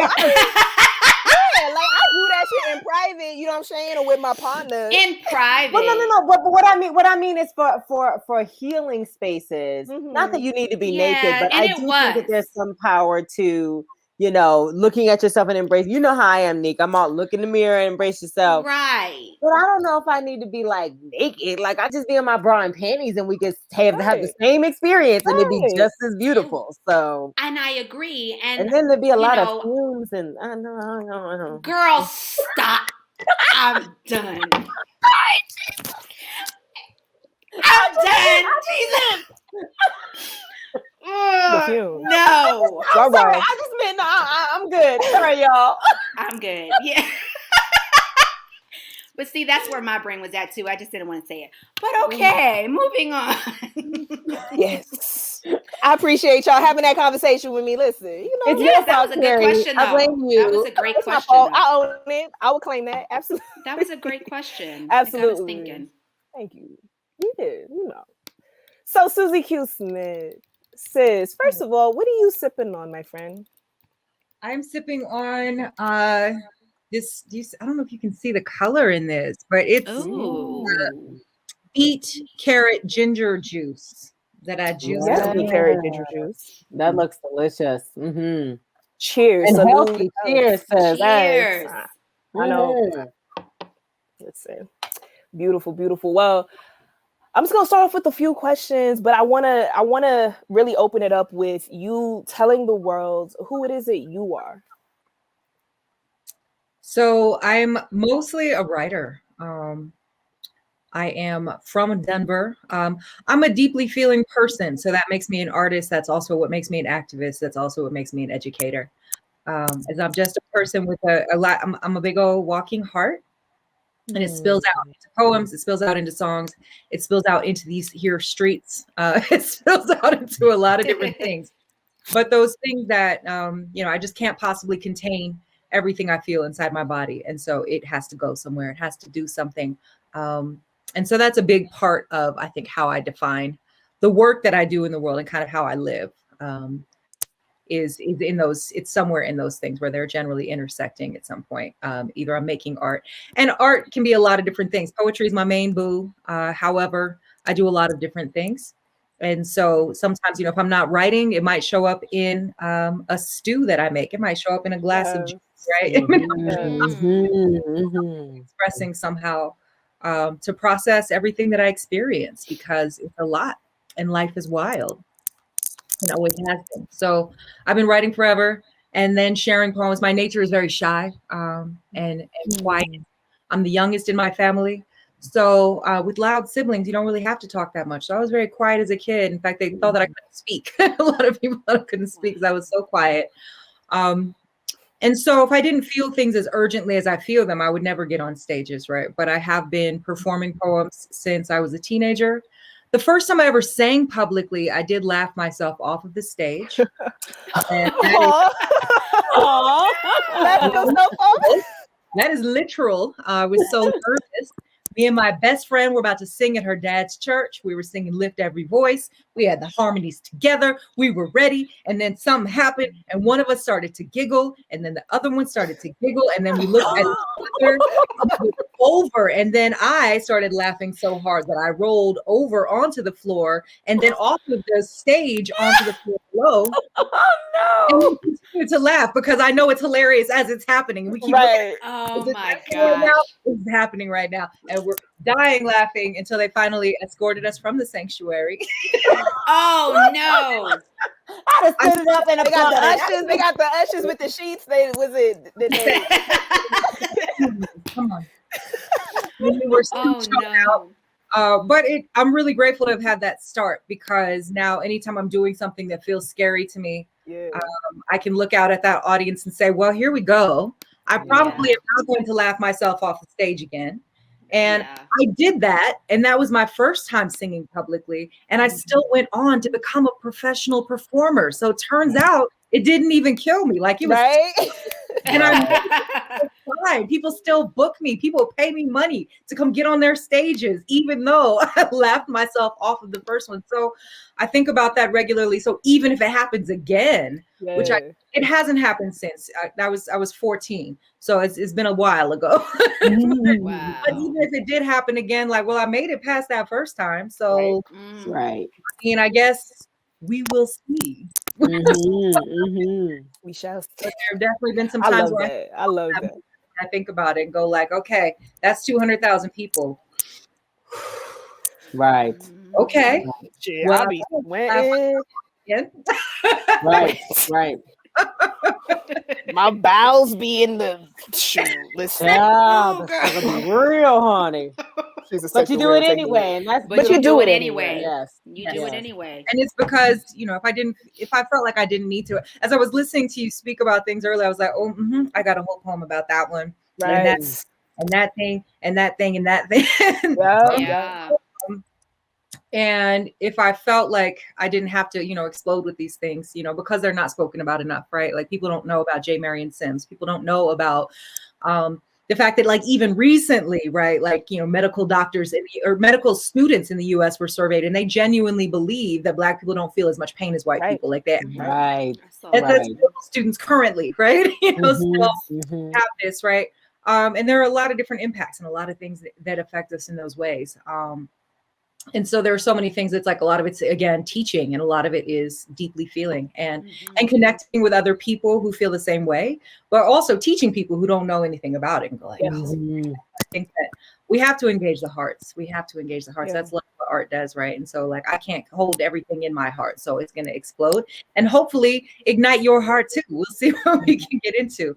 Yeah, like I do that shit in private, you know what I'm saying, or with my partner. In private. Well, no. But what I mean is for healing spaces. Not that you need to be naked, but I do think that there's some power to, you know, looking at yourself and embrace. You know how I am, Nick. I'm all look in the mirror and embrace yourself. Right. But I don't know if I need to be like naked. Like I just be in my bra and panties and we just have the same experience and it'd be just as beautiful. So and I agree. And then there'd be a lot of fumes and I know. Girl, stop. I'm done. I'm done. Jesus. No. I'm sorry. I just meant I'm good. Sorry, y'all. I'm good. Yeah. But see, that's where my brain was at too. I just didn't want to say it. But okay, moving on. Yes. I appreciate y'all having that conversation with me. Listen, you know, that was a good question, though. I blame you. That was a great question. I own it. I will claim that. Absolutely. That was a great question. Absolutely. I was thinking. Thank you. You did, you know. So, Suzi Q. Smith, sis, first of all, what are you sipping on, my friend? I'm sipping on this. I don't know if you can see the color in this, but it's beet carrot ginger juice that I juiced. Beet carrot ginger juice. That looks delicious. Mm-hmm. Cheers. And healthy. Cheers, sis. Cheers. I know. Listen, beautiful, beautiful. Well, I'm just gonna start off with a few questions, but I wanna really open it up with you telling the world who it is that you are. So I'm mostly a writer. I am from Denver. I'm a deeply feeling person, so that makes me an artist. That's also what makes me an activist. That's also what makes me an educator. As I'm just a person with a lot. I'm a big old walking heart. And it spills out into poems, it spills out into songs, it spills out into these here streets, it spills out into a lot of different things. But those things that, I just can't possibly contain everything I feel inside my body. And so it has to go somewhere, it has to do something. And so that's a big part of, I think, how I define the work that I do in the world and kind of how I live. Is in those, it's somewhere in those things where they're generally intersecting at some point. Either I'm making art, and art can be a lot of different things. Poetry is my main boo. However, I do a lot of different things. And so sometimes, if I'm not writing, it might show up in a stew that I make. It might show up in a glass of juice, right? Expressing somehow to process everything that I experience, because it's a lot and life is wild. It always has been. So I've been writing forever and then sharing poems. My nature is very shy and quiet. I'm the youngest in my family. So with loud siblings, you don't really have to talk that much. So I was very quiet as a kid. In fact, they thought that I couldn't speak. A lot of people thought I couldn't speak because I was so quiet. And so if I didn't feel things as urgently as I feel them, I would never get on stages, right? But I have been performing poems since I was a teenager. The first time I ever sang publicly, I did laugh myself off of the stage. And that is literal. I was so nervous. Me and my best friend were about to sing at her dad's church. We were singing Lift Every Voice. We had the harmonies together. We were ready. And then something happened. And one of us started to giggle. And then the other one started to giggle. And then we looked at each other. And it was over. And then I started laughing so hard that I rolled over onto the floor and then off of the stage onto the floor below. Oh, no. And we continue to laugh because I know it's hilarious as it's happening. We keep right. Oh my gosh. It's happening right now. And we're dying laughing until they finally escorted us from the sanctuary. Oh no. I just stood it up and They got the ushers. They got the ushers with the sheets. Come on. We were Oh no. But I'm really grateful to have had that start, because now anytime I'm doing something that feels scary to me, I can look out at that audience and say, well, here we go. I probably am not going to laugh myself off the stage again. And I did that. And that was my first time singing publicly. And I still went on to become a professional performer. So it turns out it didn't even kill me. Like it was. Right. And I'm fine. People still book me. People pay me money to come get on their stages, even though I laughed myself off of the first one. So I think about that regularly. So even if it happens again, which it hasn't happened since I was 14. So it's been a while ago. Wow. But even if it did happen again, like, well, I made it past that first time. So right. I mean, I guess we will see. We shall see. But there have definitely been some times where I love that. I think about it and go like, okay, that's 200,000 people. Right. Okay. Yeah, I'll be sweating. Right. Right. My bowels be in the shoe. Listen. Yeah, that's gonna be real, honey. But you do it anyway, and that's but you do it anyway. Yes, you do it anyway. And it's because, you know, if I felt like I didn't need to, as I was listening to you speak about things earlier, I was like, oh, I got a whole poem about that one, right? And that thing, and that thing, and that thing. Yeah. And if I felt like I didn't have to, you know, explode with these things, you know, because they're not spoken about enough, right? Like people don't know about J. Marion Sims. People don't know about the fact that, like, even recently, right, like, you know, medical doctors or medical students in the U.S. were surveyed, and they genuinely believe that Black people don't feel as much pain as white people. Like that, right? That's students currently, right? You know, still have this, right? And there are a lot of different impacts and a lot of things that affect us in those ways. And so there are so many things. It's like a lot of it's, again, teaching, and a lot of it is deeply feeling and connecting with other people who feel the same way, but also teaching people who don't know anything about it and go like, I think that we have to engage the hearts. We have to engage the hearts. That's what art does, right? And so, like, I can't hold everything in my heart, so it's going to explode and hopefully ignite your heart too. We'll see what we can get into.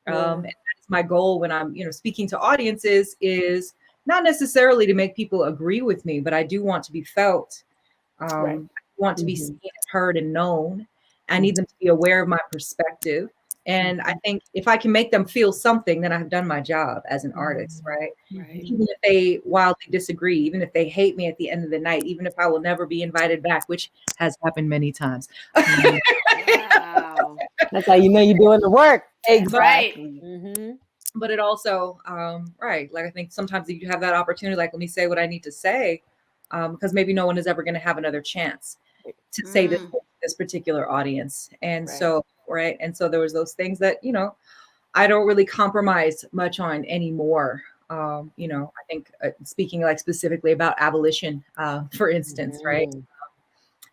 And that's my goal when I'm, you know, speaking to audiences, is not necessarily to make people agree with me, but I do want to be felt. I want to be seen, heard, and known. I need them to be aware of my perspective. And I think if I can make them feel something, then I've done my job as an artist, right? Even if they wildly disagree, even if they hate me at the end of the night, even if I will never be invited back, which has happened many times. Wow. That's how you know you're doing the work. Exactly. But it also, like, I think sometimes you have that opportunity, like, let me say what I need to say, because maybe no one is ever going to have another chance to say this particular audience. And so, and so there was those things that, you know, I don't really compromise much on anymore. You know, I think speaking like specifically about abolition, for instance, right?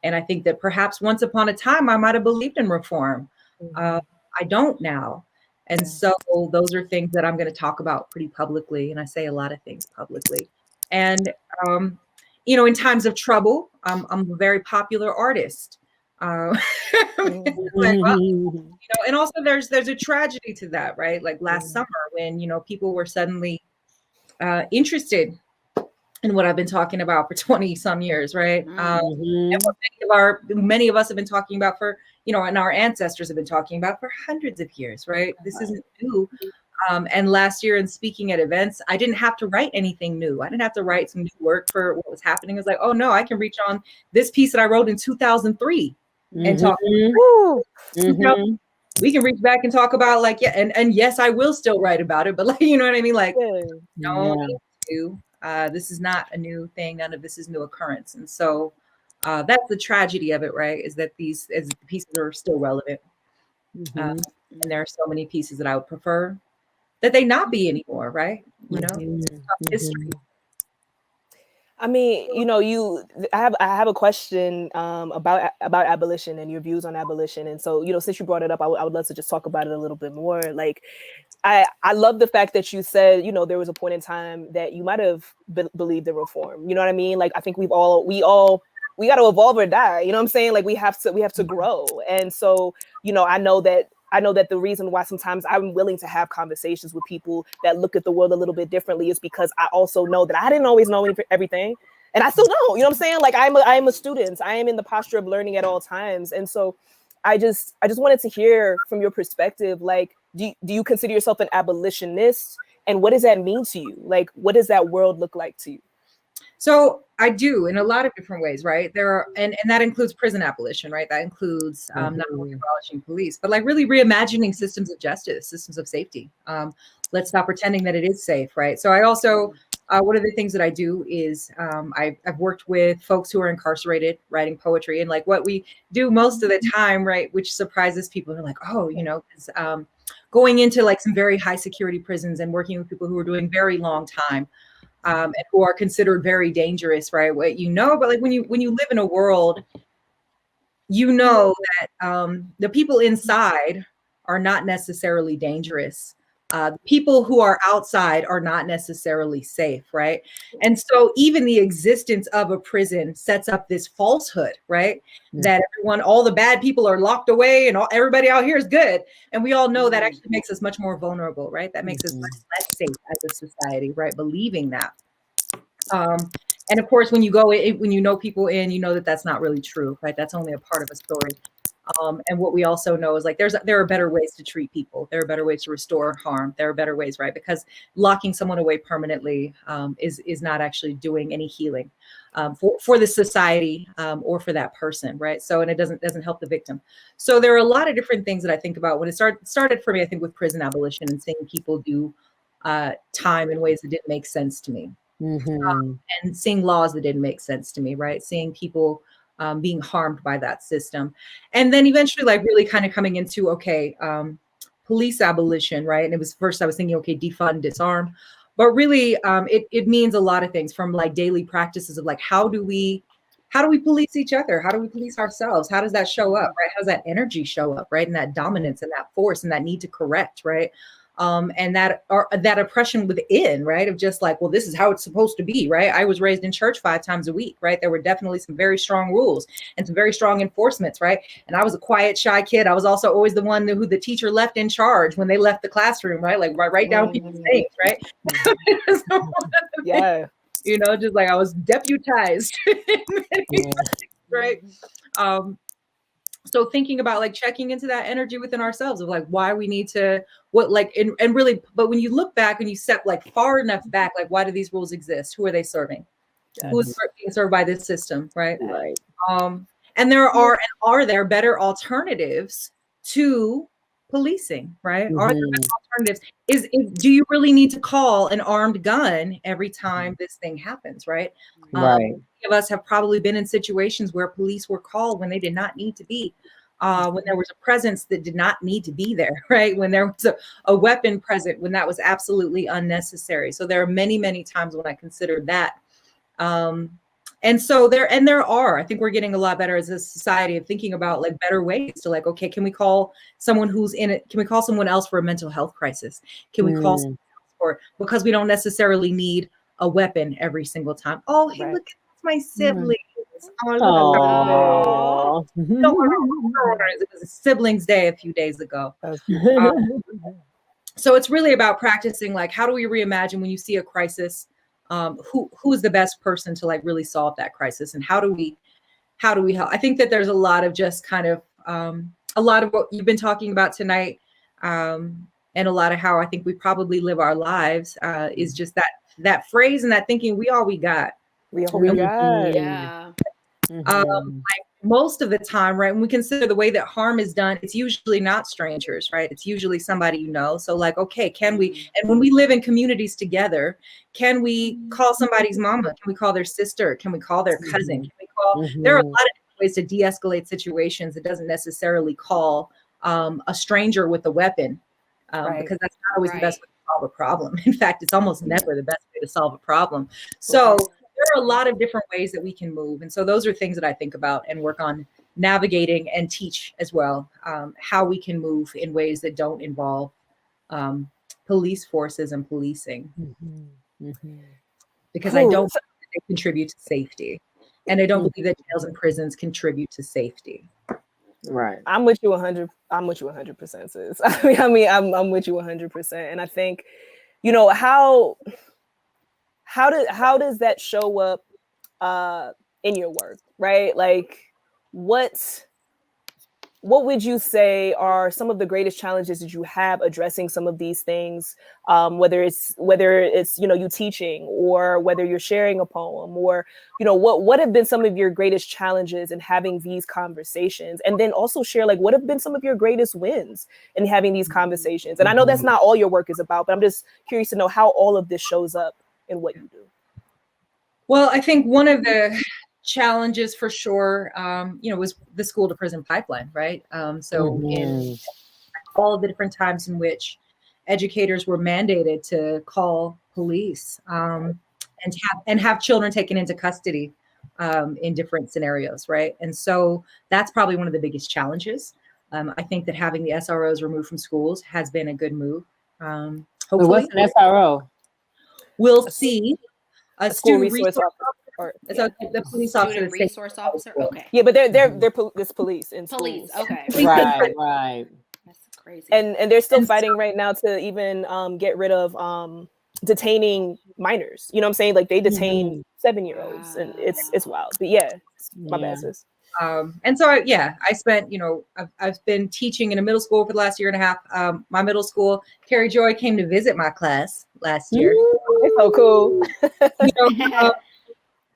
And I think that perhaps once upon a time I might have believed in reform. I don't now. And so those are things that I'm going to talk about pretty publicly. And I say a lot of things publicly. And, you know, in times of trouble, I'm a very popular artist. Like, well, you know, and also there's a tragedy to that, right? Like last summer when, you know, people were suddenly interested in what I've been talking about for 20 some years, right? And what many of us have been talking about for, you know, and our ancestors have been talking about for hundreds of years, right? This isn't new. And last year in speaking at events, I didn't have to write anything new. I didn't have to write some new work for what was happening. It was like, oh no, I can reach on this piece that I wrote in 2003 and talk. We can reach back and talk about, like, and yes, I will still write about it, but, like, you know what I mean? Like, no need to. This is not a new thing. None of this is new occurrence. And so that's the tragedy of it, right? Is that these pieces are still relevant. And there are so many pieces that I would prefer that they not be anymore, right? You know, history. I mean, you know, I have a question about abolition and your views on abolition. And so, you know, since you brought it up, I would love to just talk about it a little bit more. Like, I love the fact that you said, you know, there was a point in time that you might have believed in reform. You know what I mean? Like, I think we got to evolve or die. You know what I'm saying? Like, we have to grow. And so, you know, I know that the reason why sometimes I'm willing to have conversations with people that look at the world a little bit differently is because I also know that I didn't always know everything. And I still don't, you know what I'm saying? Like, I am a student. I am in the posture of learning at all times. And so I just wanted to hear from your perspective, like, do you consider yourself an abolitionist? And what does that mean to you? Like, what does that world look like to you? So I do in a lot of different ways, right? There are, and that includes prison abolition, right? That includes not only abolishing police, but like really reimagining systems of justice, systems of safety. Let's stop pretending that it is safe, right? So I also, one of the things that I do is I've worked with folks who are incarcerated writing poetry, and like what we do most of the time, right? Which surprises people. They're like, oh, you know, going into like some very high security prisons and working with people who are doing very long time. And who are considered very dangerous, right? What you know, but like when you live in a world, you know that the people inside are not necessarily dangerous. The people who are outside are not necessarily safe, right? And so even the existence of a prison sets up this falsehood, right? That all the bad people are locked away and everybody out here is good. And we all know that actually makes us much more vulnerable, right? That makes us less safe as a society, right? Believing that. And of course, when you go in, when you know people in, you know that that's not really true, right? That's only a part of a story. And what we also know is like there are better ways to treat people. There are better ways to restore harm. There are better ways, right? Because locking someone away permanently is not actually doing any healing for the society or for that person, right? So, and it doesn't help the victim. So there are a lot of different things that I think about when it started for me. I think with prison abolition and seeing people do time in ways that didn't make sense to me, and seeing laws that didn't make sense to me, right? Seeing people being harmed by that system. And then eventually like really kind of coming into, okay, police abolition, right? And it was first I was thinking, okay, defund, disarm. But really it means a lot of things from like daily practices of like, how do we police each other? How do we police ourselves? How does that show up, right? How does that energy show up, right? And that dominance and that force and that need to correct, right? And that oppression within, right? Of just like, well, this is how it's supposed to be, right? I was raised in church 5 times a week, right? There were definitely some very strong rules and some very strong enforcements, right? And I was a quiet, shy kid. I was also always the one who the teacher left in charge when they left the classroom, right? Like write down people's names, right? Yeah. You know, just like I was deputized, right? So thinking about like checking into that energy within ourselves of like why we need to, what like, and really, but when you look back and you step like far enough back, like why do these rules exist? Who are they serving? Yes. Who is being served by this system, right? Right. And are there better alternatives to policing, right? Are there better alternatives? Do you really need to call an armed gun every time this thing happens, right? Many of us have probably been in situations where police were called when they did not need to be, when there was a presence that did not need to be there, right? When there was a weapon present, when that was absolutely unnecessary. So there are many, many times when I considered that. And so there are, I think we're getting a lot better as a society of thinking about like better ways to like, okay, can we call someone who's in it? Can we call someone else for a mental health crisis? Can we call someone else for, because we don't necessarily need a weapon every single time. Oh, hey, look, that's my siblings. Oh, it was a siblings day a few days ago. So it's really about practicing, like, how do we reimagine when you see a crisis? Who is the best person to like really solve that crisis, and how do we help? I think that there's a lot of just kind of a lot of what you've been talking about tonight, and a lot of how I think we probably live our lives is just that phrase and that thinking, we all we got. We all we got. Yeah. Like most of the time, right, when we consider the way that harm is done, it's usually not strangers, right? It's usually somebody you know. So like, okay, can we, and when we live in communities together, can we call somebody's mama? Can we call their sister? Can we call their cousin? Can we call, there are a lot of ways to de-escalate situations. It doesn't necessarily call a stranger with a weapon, because that's not always the best way to solve a problem. In fact, it's almost never the best way to solve a problem. So there are a lot of different ways that we can move. And so those are things that I think about and work on navigating and teach as well, how we can move in ways that don't involve police forces and policing. Because I don't think they contribute to safety. And I don't believe that jails and prisons contribute to safety. Right. I'm with you 100. I'm with you 100%, sis. I mean, I'm with you 100%. And I think, you know, how does that show up in your work, right? Like, what would you say are some of the greatest challenges that you have addressing some of these things, whether it's you know, you teaching, or whether you're sharing a poem, or, you know, what have been some of your greatest challenges in having these conversations? And then also share, like, what have been some of your greatest wins in having these conversations? And I know that's not all your work is about, but I'm just curious to know how all of this shows up in what you do. Well, I think one of the challenges for sure, you know, was the school to prison pipeline, right? So in all of the different times in which educators were mandated to call police and have children taken into custody in different scenarios, right? And so that's probably one of the biggest challenges. I think that having the SROs removed from schools has been a good move. Hopefully, what's an SRO? We'll see a school student resource officer. So the police officer, student resource officer. Okay. Yeah, but they're this police in police. schools. Okay. Right. That's crazy. And they're still fighting right now to even get rid of detaining minors. You know what I'm saying? Like, they detain 7-year-olds, and it's wild. But yeah, my bad, sis. And so I spent, you know, I've been teaching in a middle school for the last year and a half. My middle school, Carrie Joy came to visit my class last year. It's so cool. You know,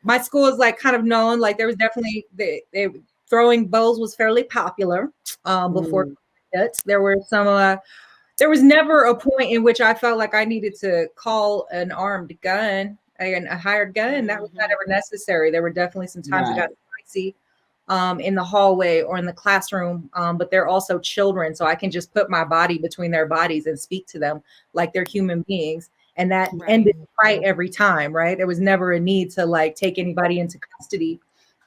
my school is like kind of known, like there was definitely they throwing bows was fairly popular before it. There were some there was never a point in which I felt like I needed to call an armed gun and a hired gun. That was not ever necessary. There were definitely some times it got spicy in the hallway or in the classroom, but they're also children, so I can just put my body between their bodies and speak to them like they're human beings. And that ended right every time, right? There was never a need to like take anybody into custody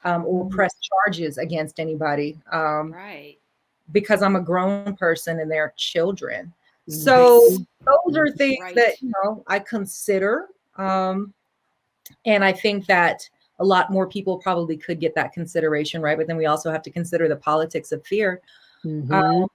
or press charges against anybody. Because I'm a grown person and they're children. So those are things that, you know, I consider. And I think that a lot more people probably could get that consideration, right? But then we also have to consider the politics of fear. And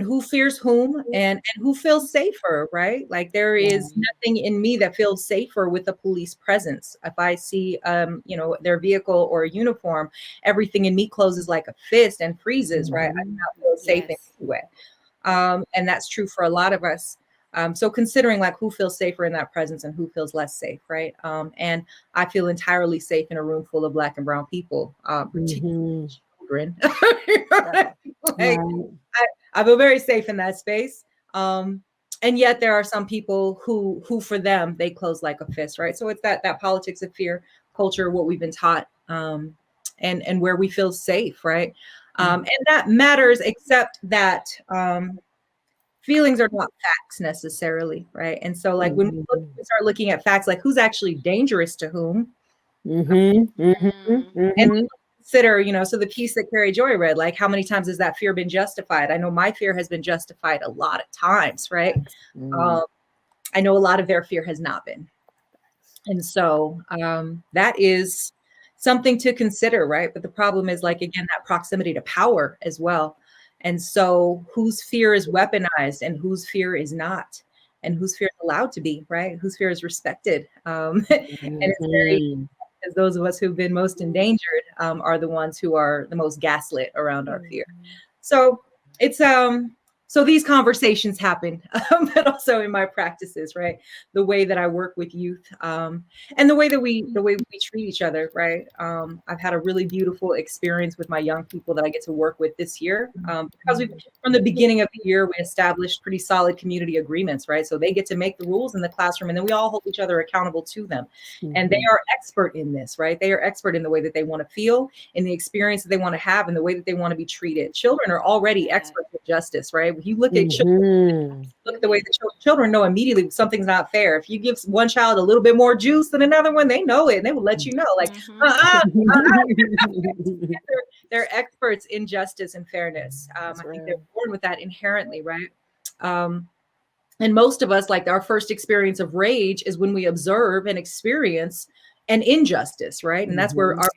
who fears whom, and who feels safer, right? Like there is nothing in me that feels safer with a police presence. If I see, you know, their vehicle or a uniform, everything in me closes like a fist and freezes, right? I do not feel safe in any way. And that's true for a lot of us. So considering like who feels safer in that presence and who feels less safe, right? And I feel entirely safe in a room full of Black and brown people, particularly children. Like, I feel very safe in that space. And yet there are some people who for them, they close like a fist, right? So it's that politics of fear culture, what we've been taught, and where we feel safe, right? And that matters, except that feelings are not facts necessarily, right? And so like when we start looking at facts, like who's actually dangerous to whom, and consider, you know, so the piece that Carrie Joy read, like how many times has that fear been justified? I know my fear has been justified a lot of times, right? I know a lot of their fear has not been. And so that is something to consider, right? But the problem is, like, again, that proximity to power as well. And so whose fear is weaponized and whose fear is not, and whose fear is allowed to be, right? Whose fear is respected. And it's very, as those of us who've been most endangered are the ones who are the most gaslit around our fear. So it's so these conversations happen, but also in my practices, right? The way that I work with youth, and the way we treat each other, right? I've had a really beautiful experience with my young people that I get to work with this year, because from the beginning of the year we established pretty solid community agreements, right? So they get to make the rules in the classroom, and then we all hold each other accountable to them. And they are expert in this, right? They are expert in the way that they want to feel, in the experience that they want to have, and the way that they want to be treated. Children are already experts with justice, right? You look at children, look at the way that children know immediately something's not fair. If you give one child a little bit more juice than another one, they know it, and they will let you know, like, they're experts in justice and fairness. I think they're born with that inherently, right? And most of us, like, our first experience of rage is when we observe and experience an injustice, right? And that's where our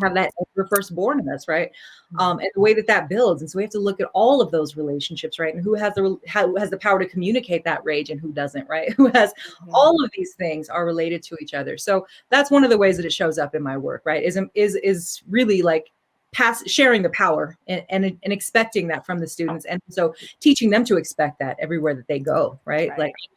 have that we're first born in us, right? And the way that builds. And so we have to look at all of those relationships, right? And who has the power to communicate that rage and who doesn't, right? Who has all of these things are related to each other. So that's one of the ways that it shows up in my work, right? Is really like sharing the power and expecting that from the students. And so teaching them to expect that everywhere that they go, right?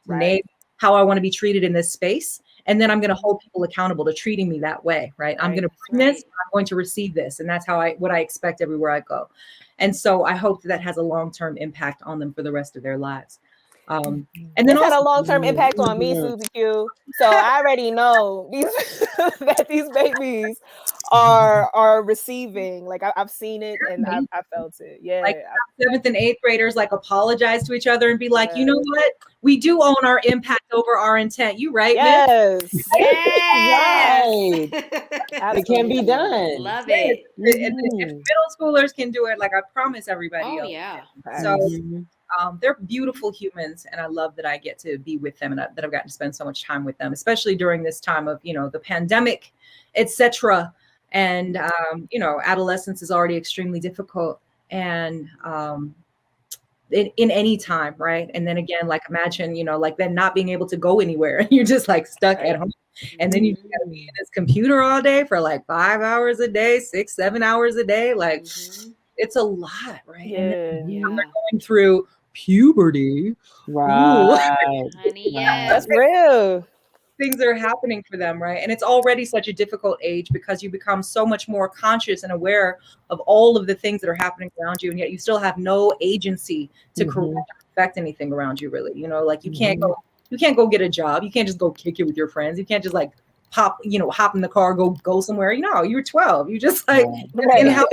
Name how I want to be treated in this space. And then I'm going to hold people accountable to treating me that way, right? I'm going to bring this, I'm going to receive this. And that's what I expect everywhere I go. And so I hope that has a long-term impact on them for the rest of their lives. And then it's had a long-term impact on me, Suzi Q. So I already know that these babies are receiving. Like I've seen it and I felt it. Yeah. Like 7th and 8th graders like apologize to each other and be like, you know what? We do own our impact over our intent. You right, yes. Miss? Yes. Right. It can be done. Love it. And if middle schoolers can do it, like I promise everybody else. Yeah. So they're beautiful humans, and I love that I get to be with them and that I've gotten to spend so much time with them, especially during this time of, the pandemic, etc. And, adolescence is already extremely difficult and in any time, right? And then again, like imagine, like then not being able to go anywhere and you're just like stuck at home. And then you gotta be in this computer all day for like 5 hours a day, 6, 7 hours a day. Like it's a lot, right? Yeah. And then they're going through puberty. Right. Honey, yes. That's real. Things are happening for them, right? And it's already such a difficult age because you become so much more conscious and aware of all of the things that are happening around you, and yet you still have no agency to correct or affect anything around you, really. Like you can't go get a job. You can't just go kick it with your friends. You can't just like hop in the car, go somewhere. You're 12. You just like in house.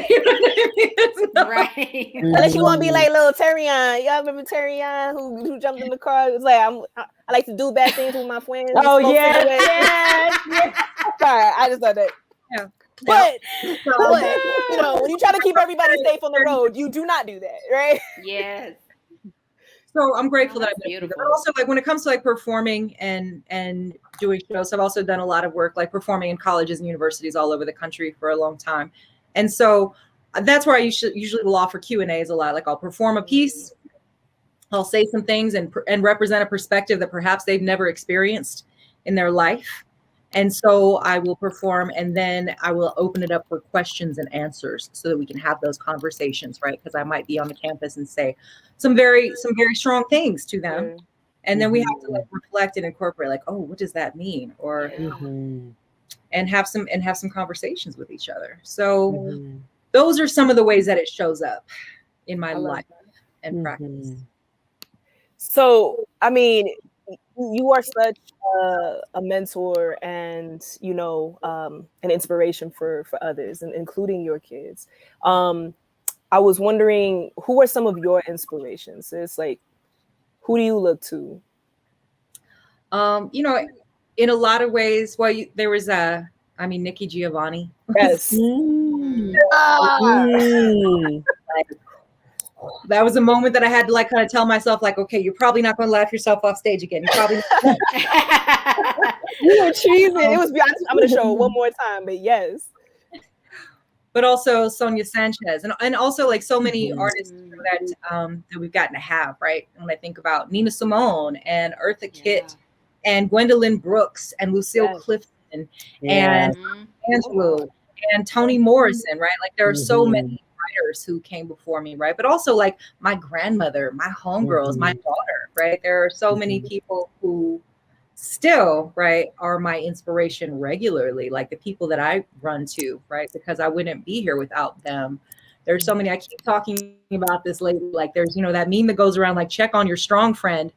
You know what I mean? Right. Unless you want to be like little Terrion. Y'all remember Terrion who jumped in the car? It was like I like to do bad things with my friends. Oh yes. Sorry, I just thought that. Yeah. But when you try to keep everybody safe on the road, you do not do that, right? Yes. So I'm grateful that I've been beautiful. But also like when it comes to like performing and doing shows, I've also done a lot of work like performing in colleges and universities all over the country for a long time. And so that's where I usually will offer Q&As a lot. Like I'll perform a piece, I'll say some things and represent a perspective that perhaps they've never experienced in their life. And so I will perform and then I will open it up for questions and answers so that we can have those conversations, right? Because I might be on the campus and say some very strong things to them. And then we have to like reflect and incorporate like, oh, what does that mean? Or and have some conversations with each other. So those are some of the ways that it shows up in my life and practice. So, I mean, you are such a mentor and, an inspiration for others, and including your kids. I was wondering, who are some of your inspirations? It's like, who do you look to? In a lot of ways, there was Nikki Giovanni. Yes. That was a moment that I had to like kind of tell myself, like, okay, you're probably not going to laugh yourself off stage again. You're probably not. You were cheesing. It was. I'm going to show it one more time, but yes. But also Sonia Sanchez, and also like so many artists that we've gotten to have, right? When I think about Nina Simone and Eartha Kitt and Gwendolyn Brooks and Lucille Clifton and Angelo and Toni Morrison, right? Like there are so many, writers who came before me, right? But also like my grandmother, my homegirls, my daughter, right? There are so many people who still, right, are my inspiration regularly, like the people that I run to, right? Because I wouldn't be here without them. There's so many, I keep talking about this lately, like there's, that meme that goes around like check on your strong friend.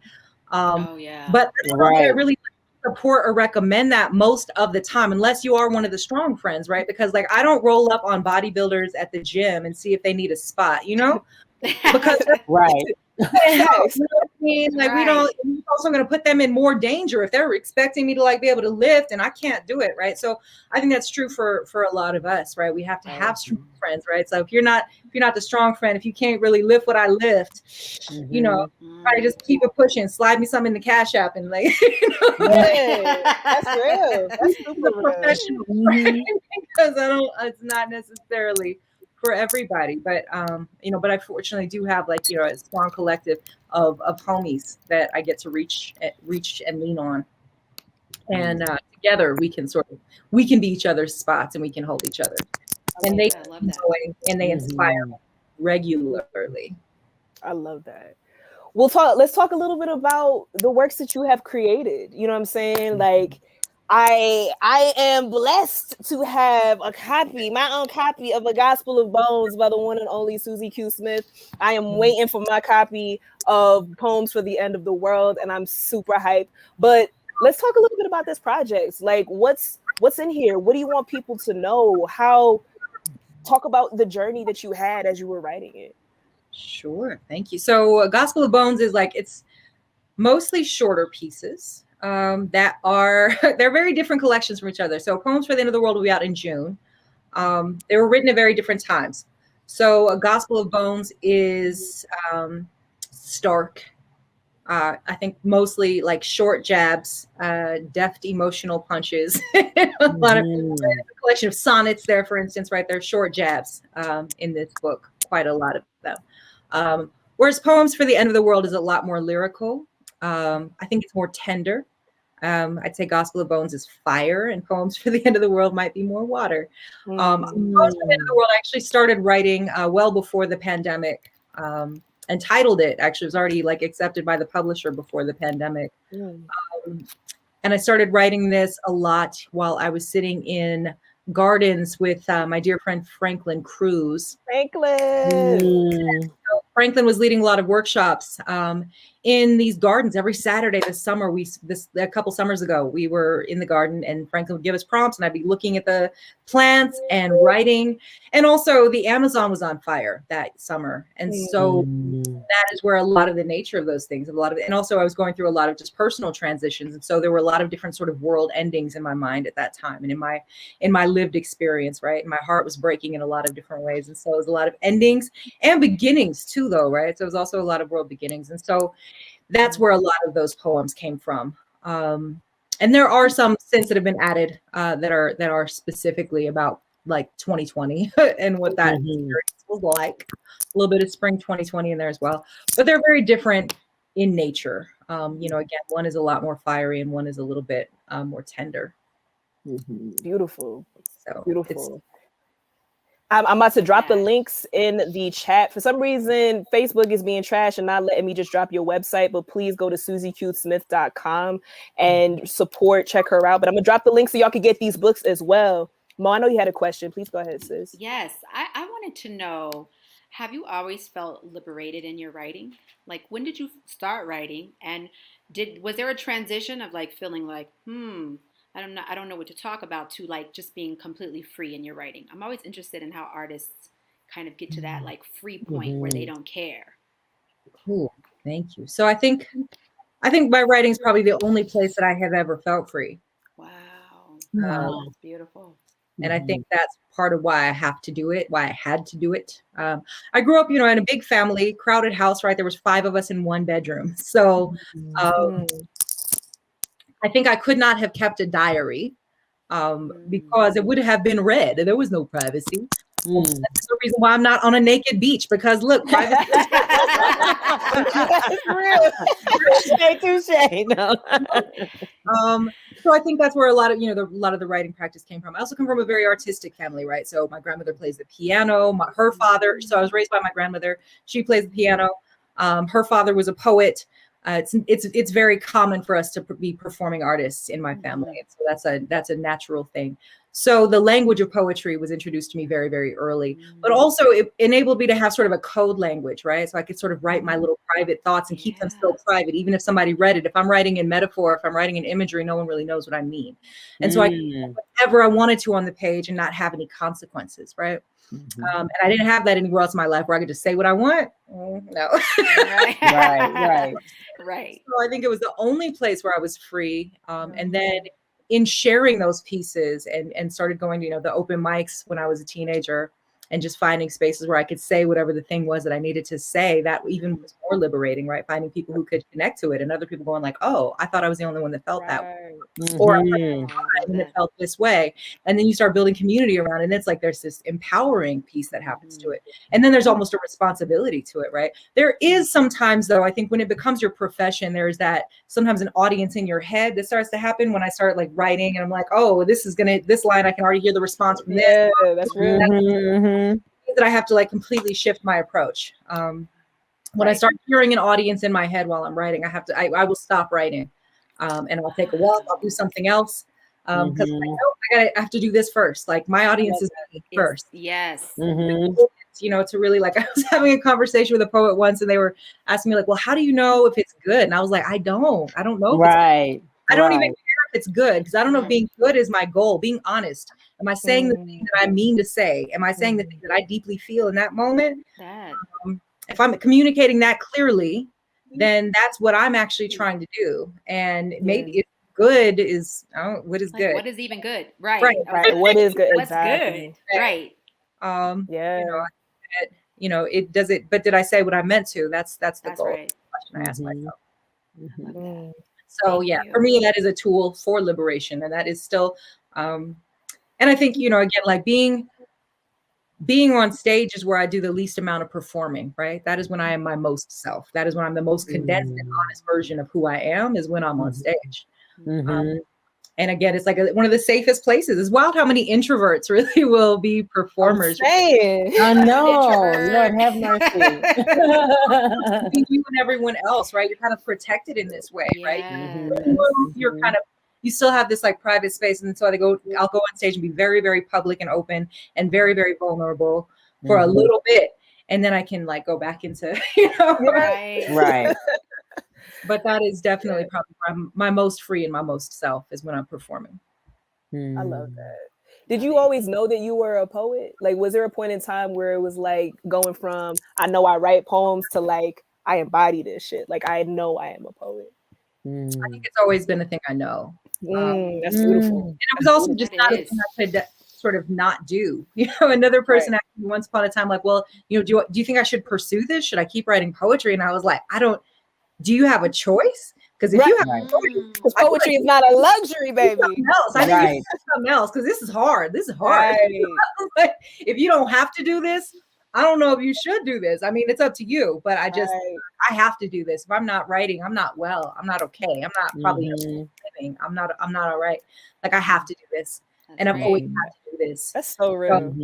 Oh yeah. But I don't really support or recommend that most of the time, unless you are one of the strong friends, right? Because like I don't roll up on bodybuilders at the gym and see if they need a spot, because right. Help, you know what I mean? Like we don't. It's also going to put them in more danger if they're expecting me to like be able to lift and I can't do it, right? So I think that's true for a lot of us, right? We have to have strong friends, right? So if you're not the strong friend, if you can't really lift what I lift, try to just keep it pushing. Slide me some in the Cash App and like, that's real. That's super professional, right? Because I don't. It's not necessarily for everybody, but but I fortunately do have like a strong collective of homies that I get to reach and lean on, and together we can be each other's spots and we can hold each other, and they enjoy and they inspire regularly. I love that. Let's talk a little bit about the works that you have created. You know what I'm saying? Like I am blessed to have my own copy of A Gospel of Bones by the one and only Suzi Q. Smith. I am waiting for my copy of Poems for the End of the World, and I'm super hyped. But let's talk a little bit about this project. Like, what's in here? What do you want people to know? Talk about the journey that you had as you were writing it. Sure, thank you. So, A Gospel of Bones is like it's mostly shorter pieces. That are they're very different collections from each other. So Poems for the End of the World will be out in June. They were written at very different times. So A Gospel of Bones is stark. I think mostly like short jabs, deft emotional punches. A collection of sonnets there, for instance, right? There's short jabs in this book, quite a lot of them. Whereas Poems for the End of the World is a lot more lyrical. I think it's more tender. I'd say Gospel of Bones is fire, and Poems for the End of the World might be more water. Poems for the End of the World, I actually started writing well before the pandemic, and titled it. Actually, it was already like accepted by the publisher before the pandemic. And I started writing this a lot while I was sitting in gardens with my dear friend Franklin Cruz. Franklin was leading a lot of workshops in these gardens every Saturday this summer. A couple summers ago, we were in the garden and Franklin would give us prompts and I'd be looking at the plants and writing. And also the Amazon was on fire that summer. And so that is where a lot of the nature of those things, and also I was going through a lot of just personal transitions. And so there were a lot of different sort of world endings in my mind at that time and in my lived experience, right? And my heart was breaking in a lot of different ways. And so it was a lot of endings and beginnings too, though, right? So it was also a lot of world beginnings. And so that's where a lot of those poems came from. And there are some since that have been added that are specifically about like 2020 and what that experience was like. A little bit of spring 2020 in there as well. But they're very different in nature. Again, one is a lot more fiery and one is a little bit more tender. Beautiful. So beautiful. I'm about to drop the links in the chat. For some reason, Facebook is being trash and not letting me just drop your website, but please go to SuziQSmith.com and check her out. But I'm going to drop the link so y'all can get these books as well. Mo, I know you had a question. Please go ahead, sis. Yes, I wanted to know, have you always felt liberated in your writing? Like, when did you start writing? And was there a transition of like feeling like, I don't know what to talk about, to like just being completely free in your writing? I'm always interested in how artists kind of get to that like free point where they don't care. Cool. Thank you. So I think my writing is probably the only place that I have ever felt free. Wow. That's beautiful. And I think that's part of why I have to do it, why I had to do it. I grew up, in a big family, crowded house, right? There was 5 of us in one bedroom. So I think I could not have kept a diary because it would have been read. There was no privacy. That's the reason why I'm not on a naked beach, because look, private. Touche. No. So I think that's where a lot of the writing practice came from. I also come from a very artistic family, right? So my grandmother plays the piano. Her father. So I was raised by my grandmother. She plays the piano. Her father was a poet. It's very common for us to be performing artists in my family. So that's a natural thing. So the language of poetry was introduced to me very, very early, but also it enabled me to have sort of a code language, right? So I could sort of write my little private thoughts and keep them still private, even if somebody read it. If I'm writing in metaphor, if I'm writing in imagery, no one really knows what I mean. And so I could do whatever I wanted to on the page and not have any consequences, right? And I didn't have that anywhere else in my life where I could just say what I want. No. Right. So I think it was the only place where I was free. And then in sharing those pieces and started going to, the open mics when I was a teenager and just finding spaces where I could say whatever the thing was that I needed to say, that even was more liberating, right? Finding people who could connect to it and other people going like, oh, I thought I was the only one that felt that way. Or it felt this way. And then you start building community around it. And it's like there's this empowering piece that happens to it. And then there's almost a responsibility to it, right? There is sometimes, though, I think when it becomes your profession, there's that sometimes an audience in your head that starts to happen when I start like writing and I'm like, oh, this line, I can already hear the response from this. Yeah, that's real. That I have to like completely shift my approach. When I start hearing an audience in my head while I'm writing, I will stop writing. And I'll take a walk, I'll do something else. Because I have to do this first. Like my audience is me first. Yes. To really like, I was having a conversation with a poet once and they were asking me like, well, how do you know if it's good? And I was like, I don't know. I don't even care if it's good, because I don't know if being good is my goal. Being honest. Am I saying the thing that I mean to say? Am I saying the thing that I deeply feel in that moment? If I'm communicating that clearly, then that's what I'm actually trying to do. And maybe if good is, what is good? What is even good? Right. What is good? What's good? Right. It does it, but did I say what I meant to? That's the goal. Right. Question I ask myself. So for me, that is a tool for liberation. And that is still, and I think, again, like being on stage is where I do the least amount of performing, right? That is when I am my most self. That is when I'm the most condensed and honest version of who I am, is when I'm on stage. And again, it's like one of the safest places. It's wild how many introverts really will be performers. I know. Lord have mercy. You and everyone else, right? You're kind of protected in this way, right? You're kind of, you still have this like private space. And so I'll go on stage and be very, very public and open and very, very vulnerable for a little bit. And then I can like go back into, Right. But that is definitely probably my most free and my most self is when I'm performing. I love that. Did you always know that you were a poet? Like, was there a point in time where it was like going from, I know I write poems to like, I embody this shit. Like, I know I am a poet. I think it's always been a thing I know. That's beautiful. And it was also just not a thing I could sort of not do. Another person asked me once upon a time, like, well, do you think I should pursue this? Should I keep writing poetry? And I was like, do you have a choice? Because if you have because poetry is not a luxury, baby. I think it's something else, because this is hard. Right. If you don't have to do this, I don't know if you should do this. I mean, it's up to you, but I have to do this. If I'm not writing, I'm not well. I'm not okay. I'm not probably living. I'm not all right. Like, I have to do this. And I've always had to do this. That's so real.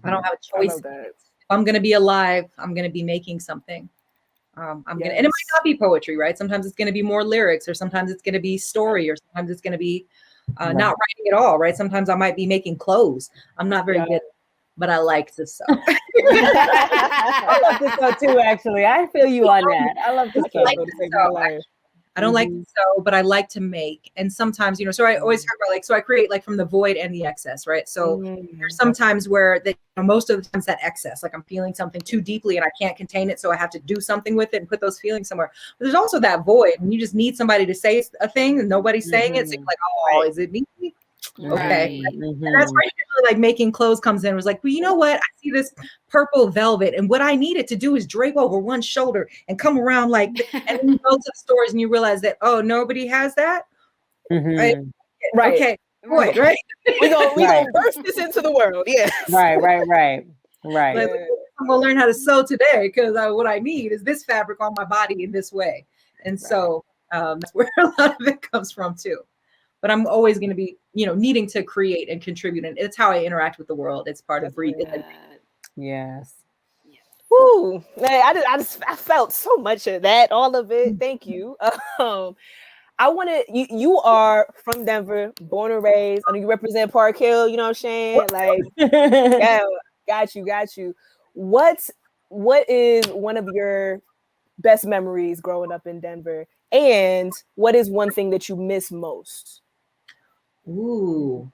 I don't have a choice. If I'm going to be alive, I'm going to be making something. And it might not be poetry, right? Sometimes it's going to be more lyrics, or sometimes it's going to be story, or sometimes it's going to be not writing at all, right? Sometimes I might be making clothes. I'm not very good, but I like to sew. I love to sew too, actually. I feel you on that. I love to sew. I don't like to sew, but I like to make. And sometimes, so I always talk about so I create like from the void and the excess, right? So there's sometimes where most of the times that excess, like I'm feeling something too deeply and I can't contain it. So I have to do something with it and put those feelings somewhere. But there's also that void when you just need somebody to say a thing and nobody's saying it. So you're like, oh, is it me? Okay. And that's where like making clothes comes in. It was like, well, you know what? I see this purple velvet, and what I needed to do is drape over one shoulder and come around like, and then you go to the stores and you realize that, oh, nobody has that. Right. Okay. Right. We gonna burst this into the world. Yeah. Right. Like, I'm gonna learn how to sew today because what I need is this fabric on my body in this way. And so that's where a lot of it comes from too. But I'm always going to be, needing to create and contribute, and it's how I interact with the world. It's part of breathing. Yes. Woo! I felt so much of that, all of it. Thank you. I want to. You are from Denver, born and raised. I know you represent Park Hill. You know what I'm saying? Like, yeah, got you. What is one of your best memories growing up in Denver, and what is one thing that you miss most? Ooh,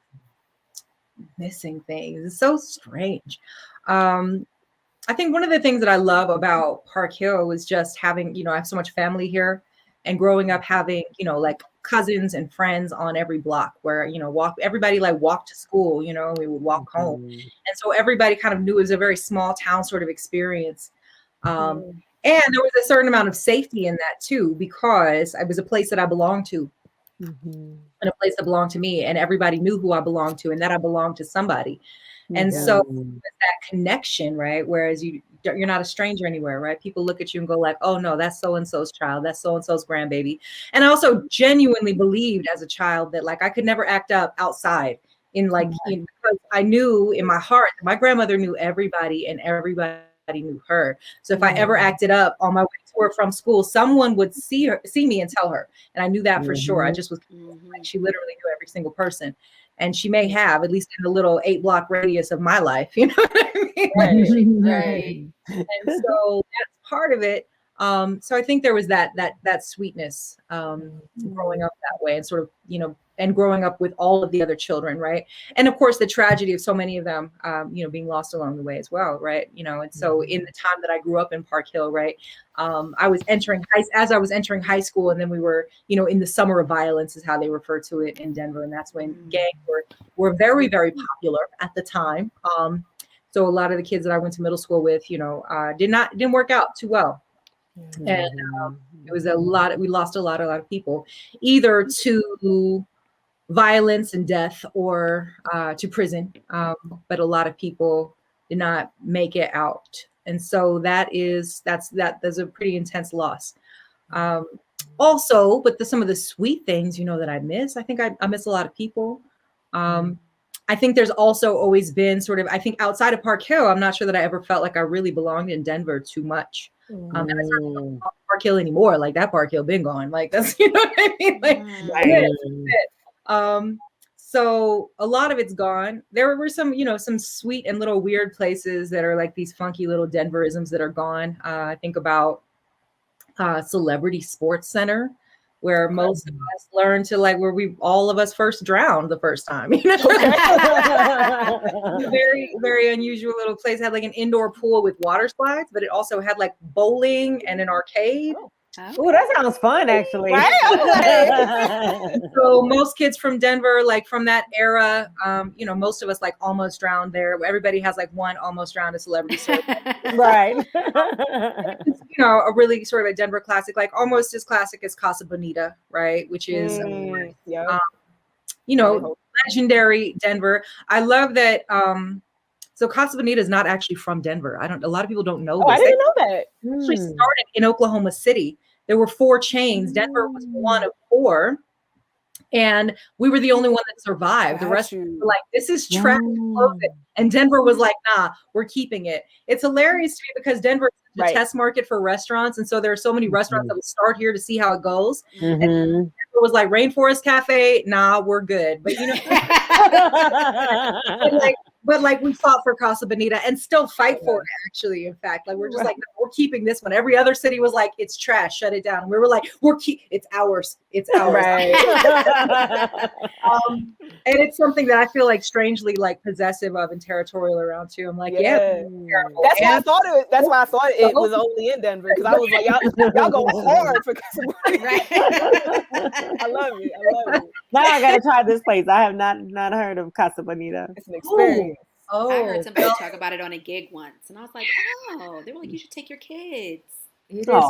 missing things. It's so strange. I think one of the things that I love about Park Hill is just having, I have so much family here, and growing up having, like cousins and friends on every block where, everybody like walked to school, we would walk home. And so everybody kind of knew it was a very small town sort of experience. And there was a certain amount of safety in that too, because it was a place that I belonged to. And a place that belonged to me, and everybody knew who I belonged to and that I belonged to somebody. And so that connection, right? Whereas you're not a stranger anywhere, right? People look at you and go like, oh no, that's so-and-so's child. That's so-and-so's grandbaby. And I also genuinely believed as a child that like I could never act up outside because I knew in my heart, my grandmother knew everybody and everybody knew her. So if I ever acted up on my way to or from school, someone would see me and tell her. And I knew that for sure. I just was like, she literally knew every single person. And she may have, at least in the little 8-block radius of my life, you know what I mean? Right. And so that's part of it. So I think there was that sweetness growing up that way, and sort of, and growing up with all of the other children, right? And of course, the tragedy of so many of them, being lost along the way as well, right? And so in the time that I grew up in Park Hill, right, I was entering high school, and then we were, in the summer of violence is how they refer to it in Denver, and that's when gangs were very, very popular at the time. So a lot of the kids that I went to middle school with, didn't work out too well. And it was we lost a lot of people, either to violence and death or to prison. But a lot of people did not make it out. And so that's a pretty intense loss. Also, but some of the sweet things, that I miss, I think I miss a lot of people. I think there's also always been sort of, I think outside of Park Hill, I'm not sure that I ever felt like I really belonged in Denver too much. And I certainly don't love Park Hill anymore. Like that Park Hill been gone. Like that's, you know what I mean? Like, so a lot of it's gone. There were some, some sweet and little weird places that are like these funky little Denverisms that are gone. I think about Celebrity Sports Center, where most of us learned to where all of us first drowned the first time. A very, very unusual little place. It had like an indoor pool with water slides, but it also had like bowling and an arcade. Oh, that sounds fun, actually. So most kids from Denver, like from that era, most of us like almost drowned there. Everybody has like one almost drowned at Celebrity Sports. Right. A really sort of a Denver classic, like almost as classic as Casa Bonita, right? Which is, legendary Denver. I love that. So Casa Bonita is not actually from Denver. A lot of people don't know this. I didn't know that. Actually started in Oklahoma City. There were 4 chains. Denver was one of 4. And we were the only one that survived. The rest were like, this is trash. And Denver was like, nah, we're keeping it. It's hilarious to me because Denver is a test market for restaurants. And so there are so many restaurants that would start here to see how it goes. And Denver was like, Rainforest Cafe, nah, we're good. But but we fought for Casa Bonita and still fight for it, actually. In fact, we're just like, no, we're keeping this one. Every other city was like, it's trash, shut it down. And we were like, it's ours. It's ours. Right. And it's something that I feel like strangely possessive of and territorial around too. I'm like, That's why I thought it. That's why I thought it was only in Denver, because I was like, y'all go hard for Casa Bonita. Right. I love it. Now I gotta try this place. I have not heard of Casa Bonita. It's an experience. I heard somebody talk about it on a gig once, and I was like, they were like, you should take your kids. It is.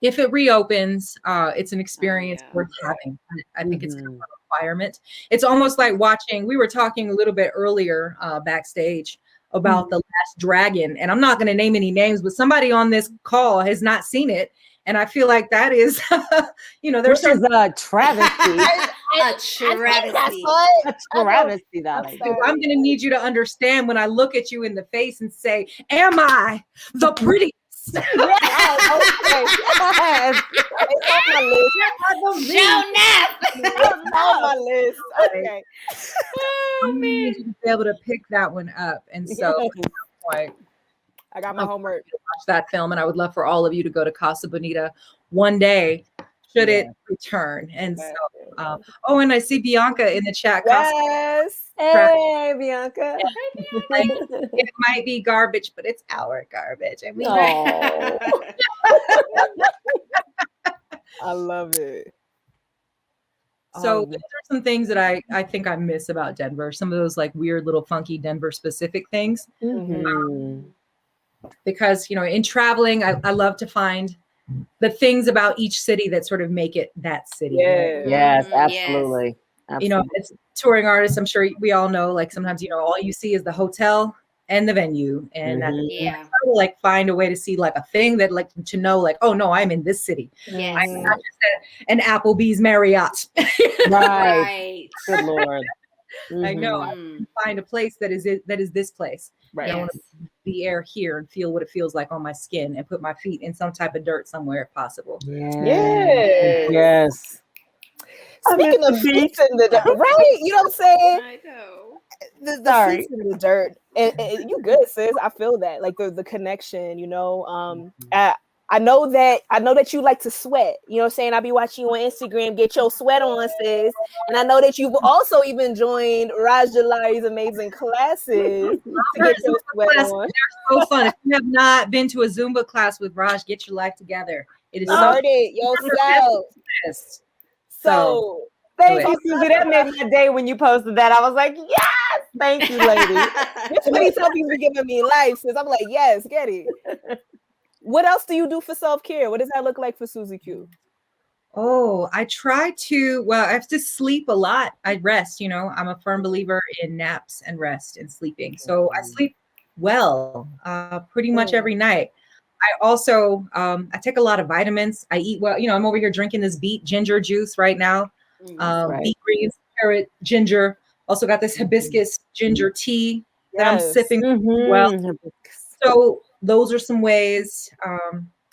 If it reopens, it's an experience worth having. I think it's going to environment. It's almost like watching, we were talking a little bit earlier backstage about The Last Dragon, and I'm not going to name any names, but somebody on this call has not seen it. And I feel like that is, there's a travesty. A travesty. A travesty. I'm going to need you to understand when I look at you in the face and say, am I the prettiest? Yes, okay. Yes. It's on my list. It's on my list. Okay. I'm going to be able to pick that one up. And so I got my homework. Watch that film, and I would love for all of you to go to Casa Bonita one day, should it return. And so, and I see Bianca in the chat. Yes. Hey, Bianca. It might be garbage, but it's our garbage. I mean, I love it. So those are some things that I think I miss about Denver. Some of those like weird little funky Denver specific things. Because, in traveling, I love to find the things about each city that sort of make it that city. Yeah. Yes, absolutely. As touring artists, I'm sure we all know, like sometimes, all you see is the hotel and the venue. And try to like find a way to see like a thing that like to know like, oh no, I'm in this city. Yes. I'm not just an Applebee's Marriott. Right. Good Lord. I know. I can find a place that is this place. Right. I want to the air here and feel what it feels like on my skin and put my feet in some type of dirt somewhere if possible. Yes. Speaking of feet in the dirt, right? You know what I'm saying? I know. The feet in the dirt. And you good, sis. I feel that. Like the connection, I know that you like to sweat. You know what I'm saying? I be watching you on Instagram, get your sweat on, sis. And I know that you've also even joined Raj Jalari's amazing classes to get your sweat on. They're so fun. If you have not been to a Zumba class with Raj, get your life together. It is yourself. So thank you, Suzi. That made my day when you posted that. I was like, yes, thank you, lady. This many selfies be giving me life, sis. I'm like, yes, get it. What else do you do for self-care? What does that look like for Suzi Q? Oh, I try to, I have to sleep a lot. I rest, I'm a firm believer in naps and rest and sleeping. So I sleep well, pretty much every night. I also, I take a lot of vitamins. I eat well, I'm over here drinking this beet ginger juice right now. Beet greens, carrot, ginger. Also got this hibiscus ginger tea that I'm sipping well. So those are some ways.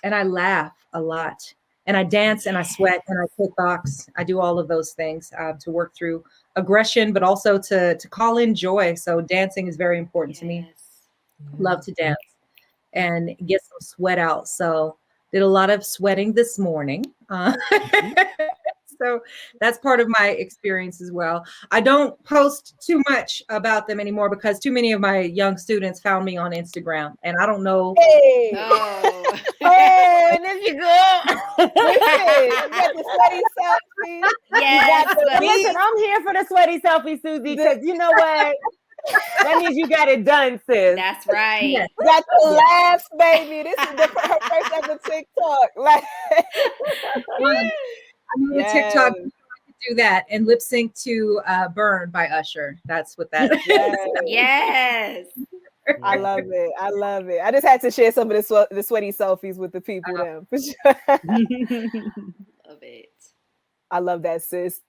And I laugh a lot. And I dance and I sweat and I kickbox. I do all of those things to work through aggression, but also to call in joy. So dancing is very important to me. Love to dance and get some sweat out. So did a lot of sweating this morning. So that's part of my experience as well. I don't post too much about them anymore because too many of my young students found me on Instagram, and I don't know. Hey, hey, there you go. Listen, you got the sweaty selfie. Yes, listen, I'm here for the sweaty selfie, Suzi, because you know what? That means you got it done, sis. That's right. Yes. Got the laughs, baby. This is her first ever TikTok. Like, I'm on TikTok. Do that and lip sync to "Burn" by Usher. That's what that is. Yes. I love it. I love it. I just had to share some of the sweaty selfies with the people. Them for sure. Love it. I love that, sis.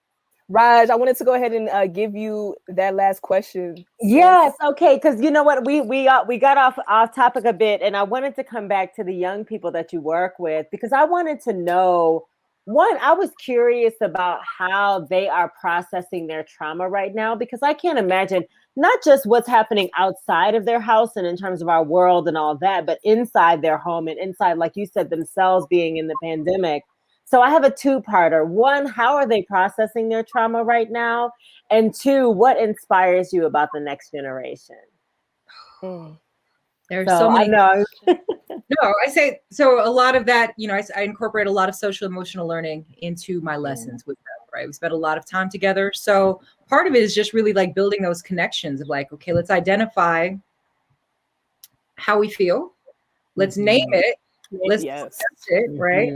Raj, I wanted to go ahead and give you that last question. Yes, okay, because you know what, we got off topic a bit, and I wanted to come back to the young people that you work with because I wanted to know. One, I was curious about how they are processing their trauma right now, because I can't imagine not just what's happening outside of their house and in terms of our world and all that, but inside their home and inside, like you said, themselves being in the pandemic. So I have a two-parter. One, how are they processing their trauma right now? And two, what inspires you about the next generation? There's so many. No, I say, so a lot of that, I incorporate a lot of social emotional learning into my lessons with them, right? We spent a lot of time together. So part of it is just really like building those connections of like, okay, let's identify how we feel. Let's name it. Let's Yes. discuss it, right?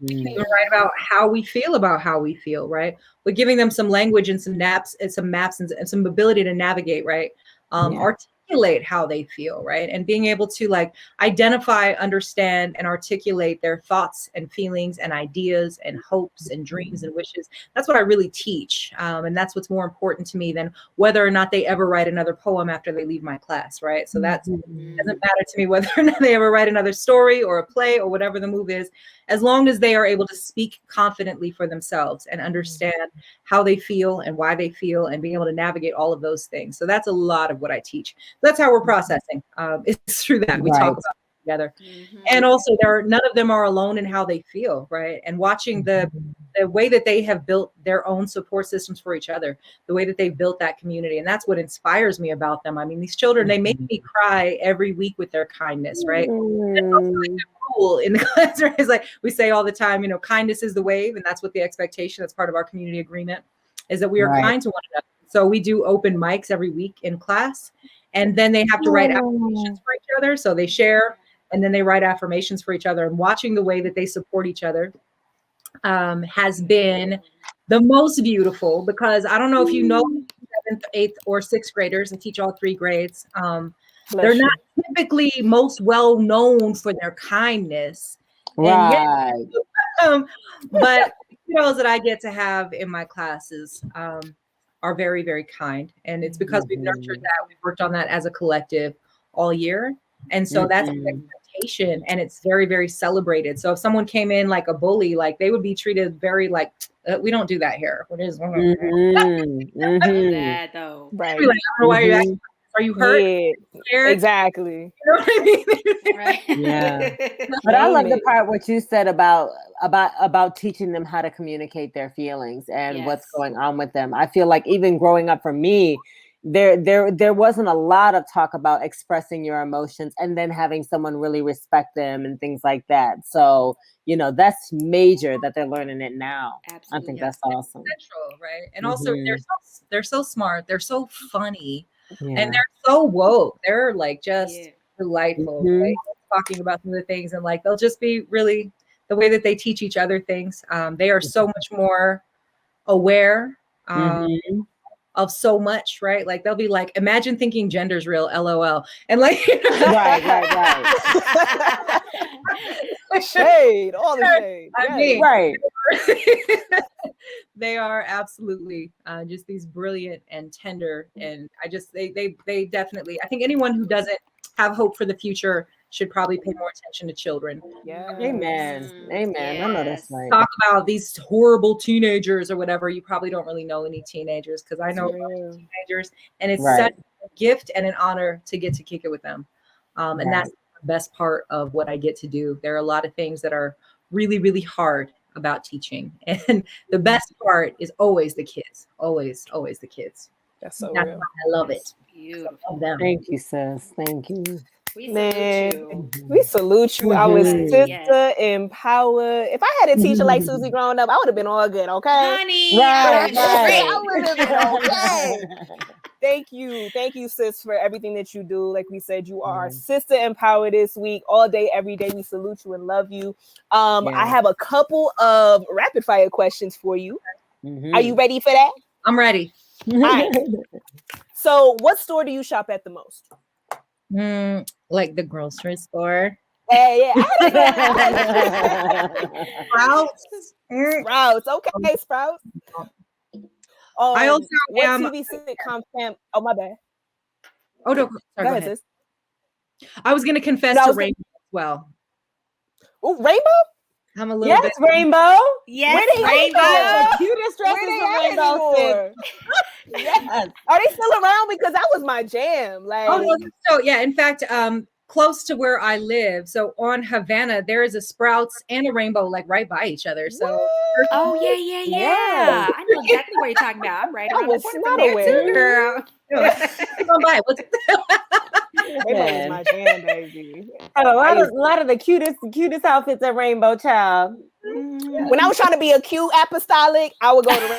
We can even write about how we feel about how we feel, right? But giving them some language and some maps and some ability to navigate, right? Articulate how they feel, right? And being able to like identify, understand, and articulate their thoughts and feelings and ideas and hopes and dreams and wishes. That's what I really teach. And that's what's more important to me than whether or not they ever write another poem after they leave my class, right? So that doesn't matter to me whether or not they ever write another story or a play or whatever the move is, as long as they are able to speak confidently for themselves and understand how they feel and why they feel and being able to navigate all of those things. So that's a lot of what I teach. That's how we're processing. It's through that we talk about it together. And also none of them are alone in how they feel, right? And watching the way that they have built their own support systems for each other, the way that they've built that community. And that's what inspires me about them. I mean, these children, they make me cry every week with their kindness, right? That's also like the rule in the class, right? It's like we say all the time, you know, kindness is the wave. And that's what the expectation, that's part of our community agreement, is that we are kind to one another. So we do open mics every week in class. And then they have to write affirmations for each other. So they share and then they write affirmations for each other. And watching the way that they support each other has been the most beautiful, because I don't know if you know 7th, 8th, or 6th graders, and teach all 3 grades. They're not typically most well known for their kindness. Right. But the girls that I get to have in my classes are very, very kind. And it's because we've nurtured that. We've worked on that as a collective all year. And so that's an expectation, and it's very, very celebrated. So if someone came in like a bully, like they would be treated very like, we don't do that here. What is that though? Right. Like, I don't know why you're acting. Are you hurt? Yeah, exactly. You know what I mean? Right. Yeah. But I love the part what you said about teaching them how to communicate their feelings and what's going on with them. I feel like even growing up for me, there wasn't a lot of talk about expressing your emotions and then having someone really respect them and things like that. So, you know, that's major that they're learning it now. Absolutely. I think that's awesome. Central, right? And also they're so smart, they're so funny, and they're so woke. They're like just delightful, right? Talking about some of the things, and like they'll just be really the way that they teach each other things. They are so much more aware. Of so much, right? Like they'll be like, imagine thinking gender's real, LOL. And like right. Shade, all the shade. I mean, right. They are absolutely just these brilliant and tender, and I just they definitely, I think anyone who doesn't have hope for the future should probably pay more attention to children. Yeah. Amen. Yes. I know that's right. Talk about these horrible teenagers or whatever. You probably don't really know any teenagers, because I know teenagers, and it's such a gift and an honor to get to kick it with them. And that's the best part of what I get to do. There are a lot of things that are really, really hard about teaching, and the best part is always the kids. Always the kids. That's so real. I love it. Beautiful. I love them. Thank you, sis. Thank you. We salute you. We salute you. Our sister empowered. If I had a teacher like Suzi growing up, I would have been all good, okay? Honey, I would have been okay. Thank you, sis, for everything that you do. Like we said, you are our sister empowered this week, all day, every day. We salute you and love you. I have a couple of rapid fire questions for you. Are you ready for that? I'm ready. All right. So, what store do you shop at the most? Like the grocery store. Yeah. Sprouts. Okay, Sprouts. I also am. What TV sitcom fan? Oh, my bad. Oh no, sorry, go ahead. I was going to confess to Rainbow as well. Oh, Rainbow? I'm a little bit. Rainbow. Yes, Rainbow. The cutest dresses of Rainbow. Yes. Are they still around? Because that was my jam. Like, so yeah. In fact, close to where I live, so on Havana, there is a Sprouts and a Rainbow like right by each other. So. Oh yeah. I know exactly what you're talking about. I'm right around the corner from there too, girl. Come by. Rainbow is my jam, baby. A lot of the cutest outfits at Rainbow, child. When I was trying to be a cute apostolic, I would go to Rainbow.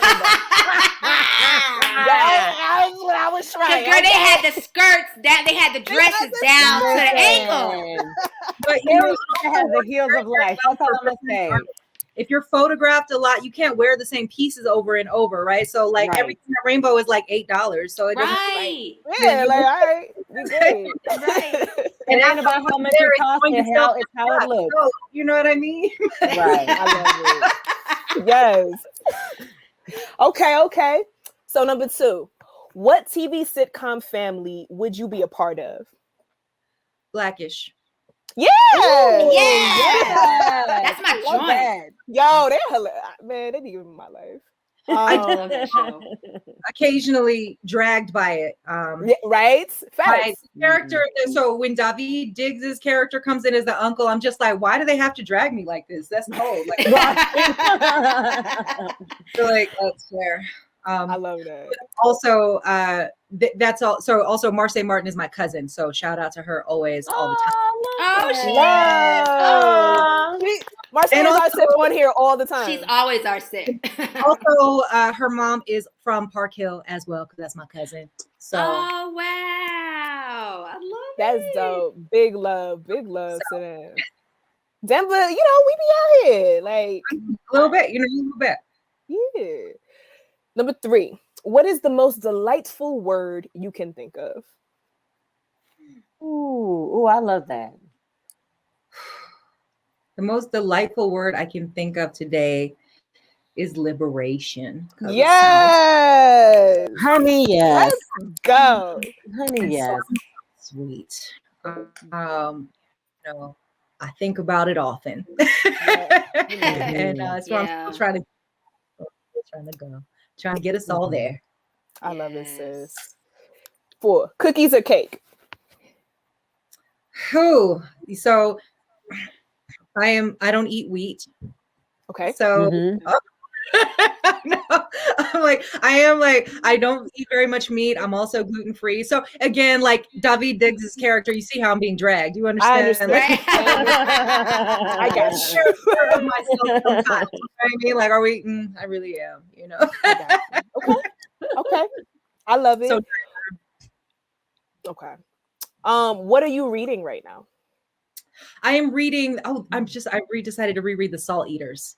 That's what I was trying. Girl, they had the skirts down, they had the dresses down to the ankle. But Harry has the heels of life. That's all I'm gonna say. If you're photographed a lot, you can't wear the same pieces over and over, right? So like everything at Rainbow is like $8. So it doesn't yeah, like all right, we good. Right. And ain't about how much it costs and how it looks. So, you know what I mean? Right. I love it. Yes. Okay. So number 2, what TV sitcom family would you be a part of? Blackish. Yeah. Ooh, yeah. That's my joint. Yo, they're hilarious. Man, they need my life. I love that show. Occasionally dragged by it. Yeah, right? Facts. Character. So when David Diggs's character comes in as the uncle, I'm just like, why do they have to drag me like this? That's cold. Like, like that's fair. I love that. Also, that's all. So also, Marseille Martin is my cousin. So shout out to her always, all the time. Oh, shit. Marseille is our sip on here all the time. She's always our sip. Also, her mom is from Park Hill as well, because that's my cousin. So. Oh wow, I love That's it. dope. Big love to them. Denver, we be out here like a little bit, a little bit. Yeah. Number 3, what is the most delightful word you can think of? Ooh, I love that. The most delightful word I can think of today is liberation. Yes. Honey, yes. Let's go. Honey, yes. So sweet. I think about it often. And so I'm still trying to get us all there. I love it, sis. 4, cookies or cake? So I don't eat wheat. Okay. So I don't eat very much meat. I'm also gluten-free. So again, like David Diggs's character, you see how I'm being dragged. You understand? I understand. I got sure of myself sometimes. You know what I mean? Like, are we? I really am. Okay. I love it. So, okay. What are you reading right now? I am reading. I decided to reread The Salt Eaters.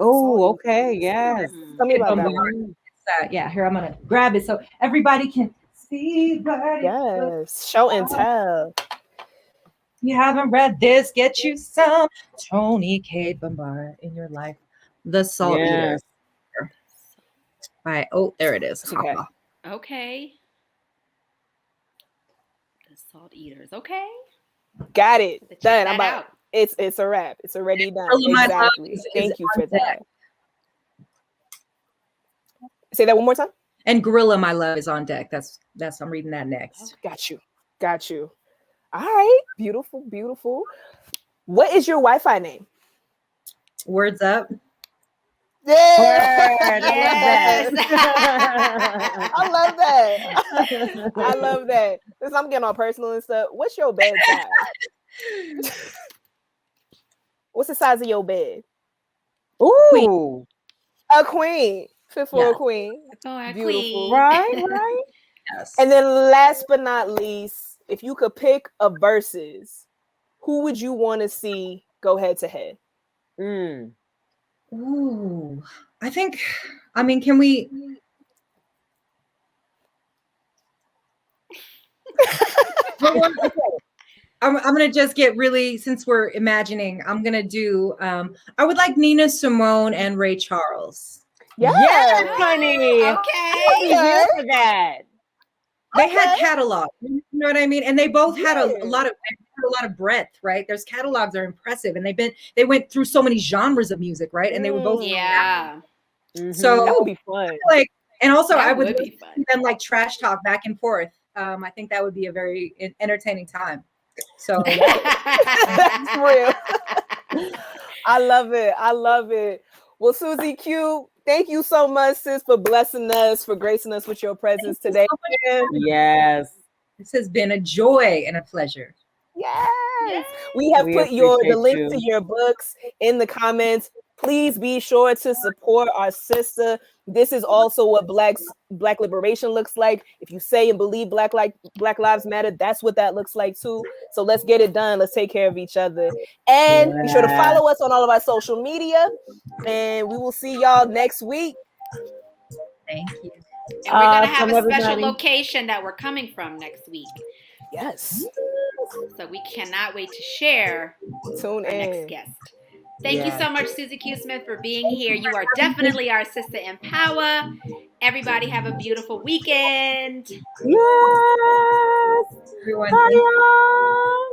Oh, okay. Yes. Tell me about that. Yeah, here I'm gonna grab it so everybody can see. Yes, show and tell. You haven't read this? Get you some Tony K. Bombard in your life. The Salt Eaters. All right. Oh, there it is. Okay. The Salt Eaters. Okay. Got it. Done. I'm out. It's a wrap. It's already done. Exactly. Thank you for that. Say that one more time. And Gorilla My Love is on deck. That's I'm reading that next. Got you. All right. Beautiful. What is your Wi-Fi name? Words Up. Yeah. Yes. I love that. Since I'm getting all personal and stuff, what's your bed size? What's the size of your bed? Ooh. A queen. Fit for a queen. Oh, beautiful. Queen. Right. Yes. And then last but not least, if you could pick a versus, who would you want to see go head to head? Ooh. Can we I'm gonna just get really, since we're imagining, I'm gonna do I would like Nina Simone and Ray Charles. Yes, honey. Okay. Here for that. They had catalog, you know what I mean? And they both had a lot of breadth, right? Their catalogs are impressive, and they went through so many genres of music, right? And they were both So that would be fun. And also that I would be see them like trash talk back and forth. I think that would be a very entertaining time. So that's real. I love it. Well, Suzi Q, thank you so much, sis, for blessing us, for gracing us with your presence today. Yes. This has been a joy and a pleasure. Yes. We have put the link to your books in the comments. Please be sure to support our sister. This is also what Black liberation looks like. If you say and believe Black Lives Matter, that's what that looks like too. So let's get it done. Let's take care of each other. And be sure to follow us on all of our social media. And we will see y'all next week. Thank you. And we're going to have a special location that we're coming from next week. Yes. So we cannot wait to share our next guest. Thank you so much, Suzi Q. Smith, for being here. You are definitely our sister in power. Everybody have a beautiful weekend. Yes. Everyone. Bye, y'all.